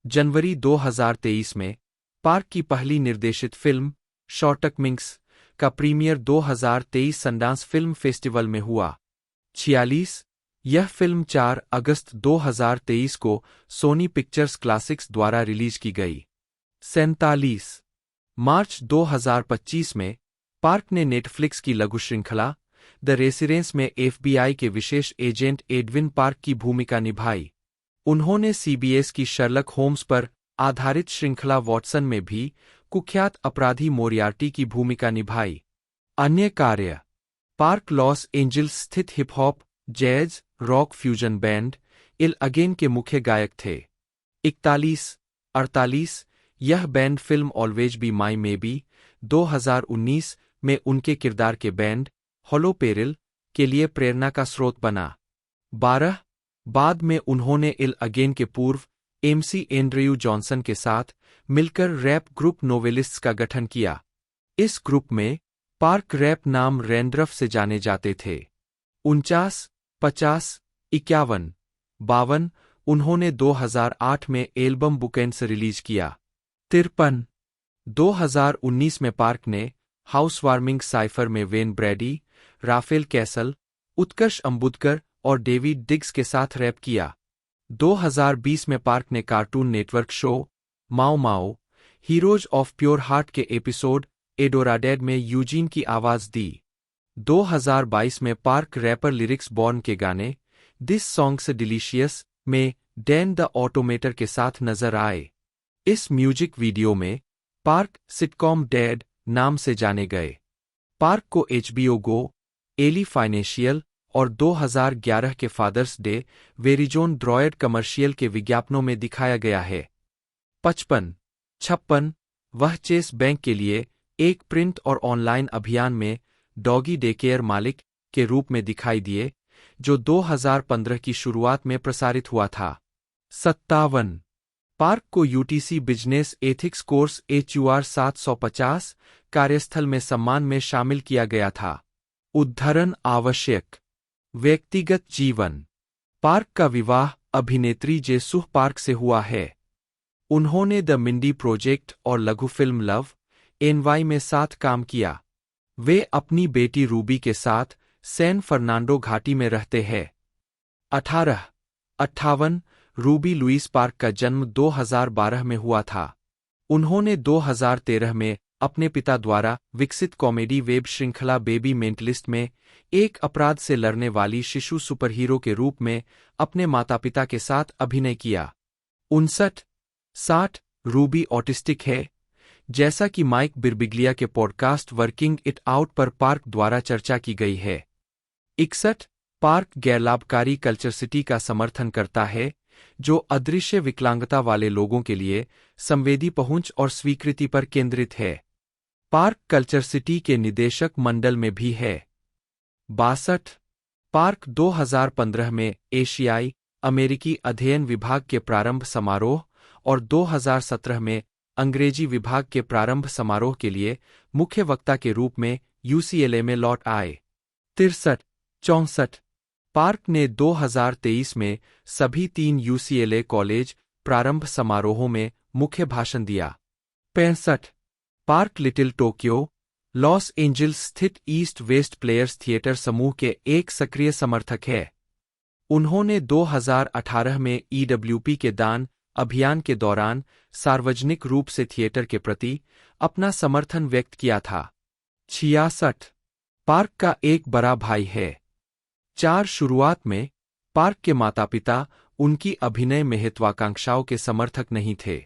जनवरी 2023 में पार्क की पहली निर्देशित फिल्म शॉर्टकमिंग्स का प्रीमियर 2023 सनडांस फिल्म फेस्टिवल में हुआ। 46 यह फिल्म 4 अगस्त 2023 को सोनी पिक्चर्स क्लासिक्स द्वारा रिलीज की गई। 47 मार्च 2025 में पार्क ने नेटफ्लिक्स की लघु श्रृंखला द रेसिडेंस में FBI के विशेष एजेंट एडविन पार्क की भूमिका निभाई। उन्होंने CBS की शर्लक होम्स पर आधारित श्रृंखला वॉटसन में भी कुख्यात अपराधी मोरियार्टी की भूमिका निभाई। अन्य कार्य पार्क लॉस एंजल्स स्थित hip hop, jazz, rock fusion band Ill Again के मुख्य गायक थे। 48 यह band film Always Be My Maybe 2019 में उनके किरदार के बैंड हॉलो पेरिल के लिए प्रेरणा का स्रोत बना। 12 बाद में उन्होंने इल अगेन के पूर्व MC एंड्रयू जॉनसन के साथ मिलकर रैप ग्रुप नोवेलिस्ट्स का गठन किया। इस ग्रुप में पार्क रैप नाम रैंड्रफ से जाने जाते थे। 49 50 51 52 उन्होंने 2008 में एल्बम बुकेन्स रिलीज किया। 53 2019 में पार्क ने हाउसवार्मिंग साइफर में वेन ब्रैडी, राफेल कैसल, उत्कर्ष अंबुदकर और डेविड डिग्स के साथ रैप किया। 2020 में पार्क ने cartoon network show Mao Mao heroes of pure heart के एपिसोड एडोराडेड में यूजीन की आवाज दी। 2022 में पार्क रैपर लिरिक्स बॉर्न के गाने दिस सॉन्ग्स डिलीशियस में डैन द ऑटोमेटर के साथ नजर आए। इस म्यूजिक वीडियो में पार्क सिटकॉम डैड नाम से जाने गए। पार्क को HBO गो, एली फाइनेंशियल और 2011 के Father's Day Verizon Droid commercial के विज्ञापनों में दिखाया गया है। 55 वह चेस बैंक के लिए एक प्रिंट और ऑनलाइन अभियान में डॉगी डेकेयर मालिक के रूप में दिखाई दिए, जो 2015 की शुरुआत में प्रसारित हुआ था। 57 पार्क को UTC business ethics course HUR 750 कार्यस्थल में सम्मान में शामिल किया गया था। उद्धरण आवश्यक व्यक्तिगत जीवन। पार्क का विवाह अभिनेत्री जेसुह पार्क से हुआ है। उन्होंने द मिंडी प्रोजेक्ट और लघु फिल्म लव NY में साथ काम किया। वे अपनी बेटी रूबी के साथ सैन फर्नांडो घाटी में रहते हैं। 58 रूबी लुइस पार्क का जन्म 2012 में हुआ था। उन्होंने 2013 में अपने पिता द्वारा विकसित कॉमेडी वेब श्रृंखला बेबी मेंटलिस्ट में एक अपराध से लड़ने वाली शिशु सुपरहीरो के रूप में अपने माता-पिता के साथ अभिनय किया। 59 रूबी ऑटिस्टिक है, जैसा कि माइक बिरबिग्लिया के पॉडकास्ट वर्किंग इट आउट पर पार्क द्वारा चर्चा की गई है। 61 पार्क गैरलाभकारी कल्चर सिटी का समर्थन करता है, जो अदृश्य विकलांगता वाले लोगों के लिए संवेदी पहुंच और स्वीकृति पर केंद्रित है। पार्क कल्चर सिटी के निदेशक मंडल में भी है। 62 पार्क 2015 में एशियाई अमेरिकी अध्ययन विभाग के प्रारंभ समारोह और 2017 में अंग्रेजी विभाग के प्रारंभ समारोह के लिए मुख्य वक्ता के रूप में UCLA में लौट आए। 63 पार्क ने 2023 में सभी 3 UCLA कॉलेज प्रारंभ समारोहों में मुख्य भाषण दिया। 65 park little Tokyo, loss Angeles स्थित ईस्ट वेस्ट प्लेयर्स थिएटर समूह के एक सक्रिय समर्थक है। उन्होंने 2018 में EWP के दान अभियान के दौरान सार्वजनिक रूप से थिएटर के प्रति अपना समर्थन व्यक्त किया था। 66 पार्क का एक बड़ा भाई है। 4 शुरुआत में पार्क के माता-पिता उनकी अभिनय महत्वाकांक्षाओं के समर्थक नहीं थे।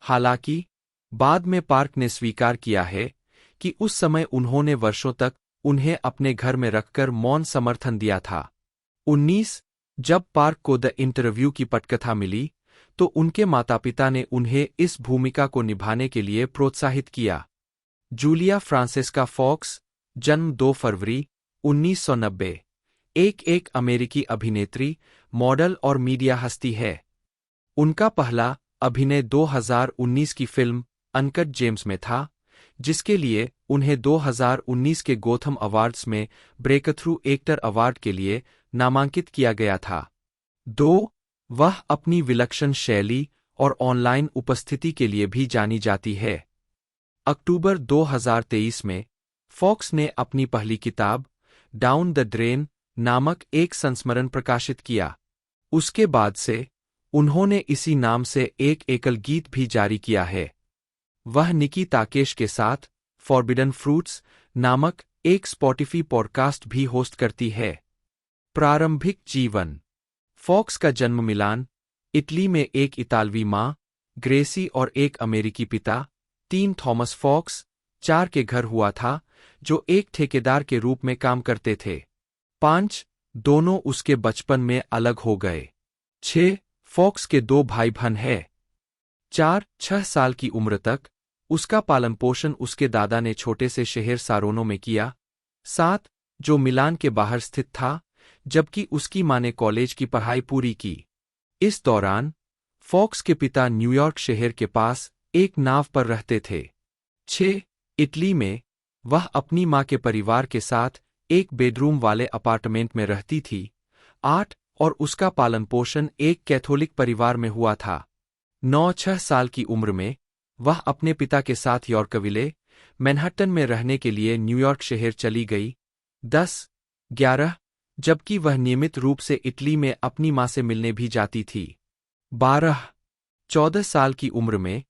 हालांकि बाद में पार्क ने स्वीकार किया है कि उस समय उन्होंने वर्षों तक उन्हें अपने घर में रखकर मौन समर्थन दिया था। 19 जब पार्क को द इंटरव्यू की पटकथा मिली, तो उनके माता-पिता ने उन्हें इस भूमिका को निभाने के लिए प्रोत्साहित किया। जूलिया फ्रांसेस्का फॉक्स, जन्म 2 फरवरी 1990, एक अमेरिकी अभिनेत्री, मॉडल और मीडिया हस्ती है। उनका पहला अभिनय 2019 की फिल्म अनकट जेम्स में था, जिसके लिए उन्हें 2019 के गोथम अवार्ड्स में ब्रेकथ्रू एक्टर अवार्ड के लिए नामांकित किया गया था। 2 वह अपनी विलक्षण शैली और ऑनलाइन उपस्थिति के लिए भी जानी जाती है। अक्टूबर 2023 में फॉक्स ने अपनी पहली किताब डाउन द ड्रेन नामक एक संस्मरण प्रकाशित किया। उसके बाद से उन्होंने इसी नाम से एक एकल गीत भी जारी किया है। वह निकी ताकेश के साथ फॉरबिडन फ्रूट्स नामक एक स्पॉटिफी पॉडकास्ट भी होस्ट करती है। प्रारंभिक जीवन। फॉक्स का जन्म मिलान, इटली में एक इतालवी माँ, ग्रेसी और एक अमेरिकी पिता, 3 थॉमस फॉक्स, 4 के घर हुआ था, जो एक ठेकेदार के रूप में काम करते थे। 5 दोनों उसके बचपन में अलग हो गए। 6 फॉक्स के 2 भाई बहन हैं। 4-6 साल की उम्र तक उसका पालन पोषण उसके दादा ने छोटे से शहर सारोनो में किया। 7 जो मिलान के बाहर स्थित था, जबकि उसकी माँ ने कॉलेज की पढ़ाई पूरी की। इस दौरान फॉक्स के पिता न्यूयॉर्क शहर के पास एक नाव पर रहते थे। 6 इटली में वह अपनी माँ के परिवार के साथ एक बेडरूम वाले अपार्टमेंट में रहती थी। 8 और उसका पालन पोषण एक कैथोलिक परिवार में हुआ था। 9-6 साल की उम्र में वह अपने पिता के साथ यॉर्कविले, मैनहट्टन में रहने के लिए न्यूयॉर्क शहर चली गई। 10-11 जबकि वह नियमित रूप से इटली में अपनी मां से मिलने भी जाती थी। 12-14 साल की उम्र में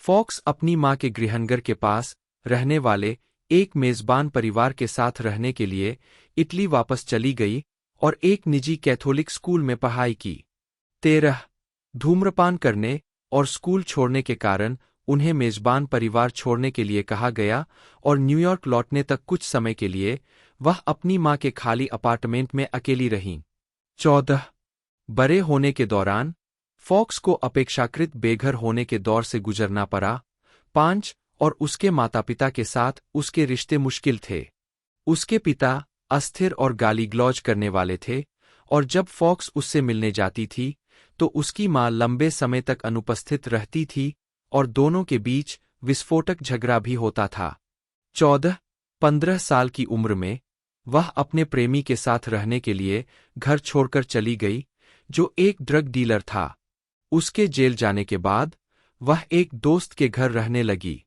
फॉक्स अपनी मां के गृहनगर के पास रहने वाले एक मेजबान परिवार के साथ रहने के लिए इटली वापस चली गई और एक निजी कैथोलिक स्कूल में पढ़ाई की। 13 धूम्रपान करने और स्कूल छोड़ने के कारण उन्हें मेजबान परिवार छोड़ने के लिए कहा गया और न्यूयॉर्क लौटने तक कुछ समय के लिए वह अपनी मां के खाली अपार्टमेंट में अकेली रहीं। 14 बड़े होने के दौरान फॉक्स को अपेक्षाकृत बेघर होने के दौर से गुजरना पड़ा। 5 और उसके माता पिता के साथ उसके रिश्ते मुश्किल थे। उसके पिता अस्थिर और गाली गलौज करने वाले थे और जब फॉक्स उससे मिलने जाती थी तो उसकी मां लंबे समय तक अनुपस्थित रहती थी और दोनों के बीच विस्फोटक झगड़ा भी होता था। 14-15 साल की उम्र में वह अपने प्रेमी के साथ रहने के लिए घर छोड़कर चली गई, जो एक ड्रग डीलर था। उसके जेल जाने के बाद वह एक दोस्त के घर रहने लगी।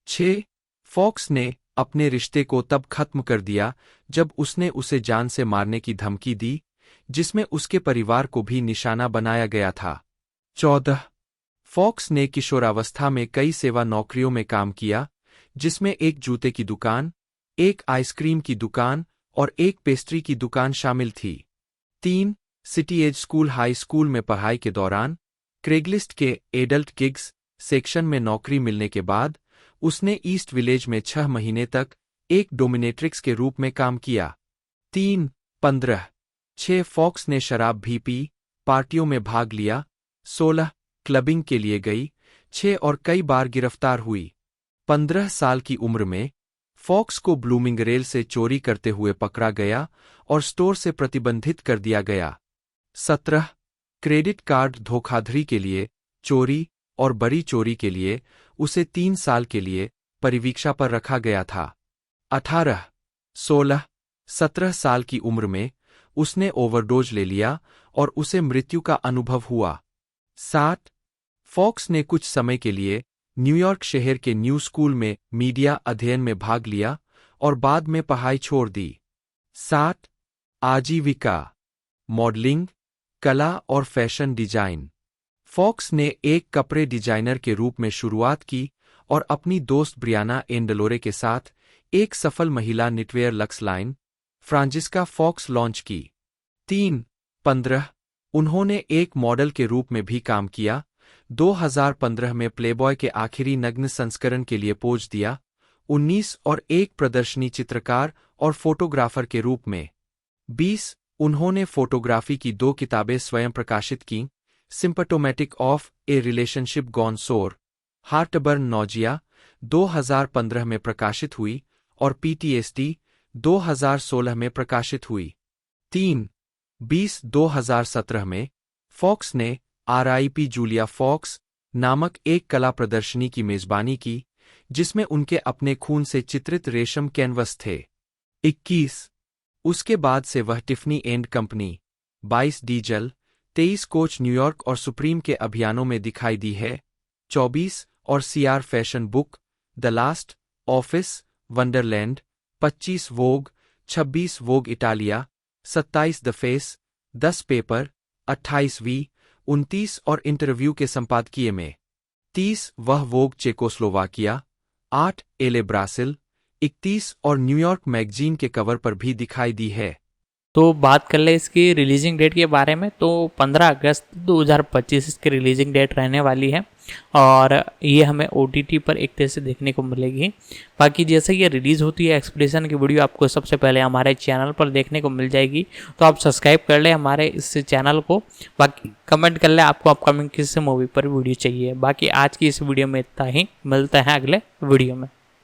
6 फॉक्स ने अपने रिश्ते को तब खत्म कर दिया जब उसने उसे जान से मारने की धमकी दी, जिसमें उसके परिवार को भी निशाना बनाया गया था। 14 फॉक्स ने किशोरावस्था में कई सेवा नौकरियों में काम किया, जिसमें एक जूते की दुकान, एक आइसक्रीम की दुकान और एक पेस्ट्री की दुकान शामिल थी। 3 City as School high school में पढ़ाई के दौरान क्रेगलिस्ट के एडल्ट गिग्स सेक्शन में नौकरी मिलने के बाद उसने ईस्ट विलेज में 6 महीने तक एक डोमिनेट्रिक्स के रूप में काम किया। 3-15 फॉक्स ने शराब भी पी, पार्टियों में भाग लिया। 16 क्लबिंग के लिए गई। 6 और कई बार गिरफ्तार हुई। 15 साल की उम्र में फॉक्स को ब्लूमिंगरेल से चोरी करते हुए पकड़ा गया और स्टोर से प्रतिबंधित कर दिया गया। 17 क्रेडिट कार्ड धोखाधड़ी के लिए चोरी और बड़ी चोरी के लिए उसे 3 साल के लिए परिवीक्षा पर रखा गया था। 18-16-17 साल की उम्र में उसने ओवरडोज ले लिया और उसे मृत्यु का अनुभव हुआ। 7 फॉक्स ने कुछ समय के लिए न्यूयॉर्क शहर के न्यू स्कूल में मीडिया अध्ययन में भाग लिया और बाद में पढ़ाई छोड़ दी। 7 आजीविका मॉडलिंग, कला और फैशन डिजाइन। फॉक्स ने एक कपड़े डिजाइनर के रूप में शुरुआत की और अपनी दोस्त ब्रियाना एंडलोरे के साथ एक सफल महिला knitwear luxe line, Franziska Fox launch की। 3-15 उन्होंने एक मॉडल के रूप में भी काम किया। 2015 में प्लेबॉय के आखिरी नग्न संस्करण के लिए पोज दिया। 19 और एक प्रदर्शनी चित्रकार और फोटोग्राफर के रूप में। 20 उन्होंने फोटोग्राफी की 2 किताबें स्वयं प्रकाशित कीं, symptomatic of A relationship gone सोर, हार्टबर्न नोजिया 2015 में प्रकाशित हुई और पीटीएसडी 2016 में प्रकाशित हुई। 3-20-2017 में फॉक्स ने आरआईपी जूलिया फॉक्स नामक एक कला प्रदर्शनी की मेजबानी की, जिसमें उनके अपने खून से चित्रित रेशम कैनवस थे। 21 उसके बाद से वह Tiffany and company, 22 Diesel, 23 Coach न्यूयॉर्क और सुप्रीम के अभियानों में दिखाई दी है। 24 और CR fashion book, the last office, Wonderland, 25 Vogue, 26 Vogue Italia, 27 the Face, 10 paper, 28 V, 29 और इंटरव्यू के संपादकीय में। 30 वह वोग चेकोस्लोवाकिया, 8 एले ब्रासिल, 31 और न्यूयॉर्क मैगजीन के कवर पर भी दिखाई दी है। तो बात कर ले इसकी रिलीजिंग डेट के बारे में, तो 15 अगस्त 2025 इसकी रिलीजिंग डेट रहने वाली है और ये हमें OTT पर एक तरह से देखने को मिलेगी। बाकी जैसे ये रिलीज़ होती है एक्सप्रेशन की वीडियो आपको सबसे पहले हमारे चैनल पर देखने को मिल जाएगी, तो आप सब्सक्राइब कर ले हमारे इस चैनल को। बाकी कमेंट कर ले आपको अपकमिंग किस मूवी पर वीडियो चाहिए। बाकी आज की इस वीडियो में इतना ही, मिलते हैं अगले वीडियो में।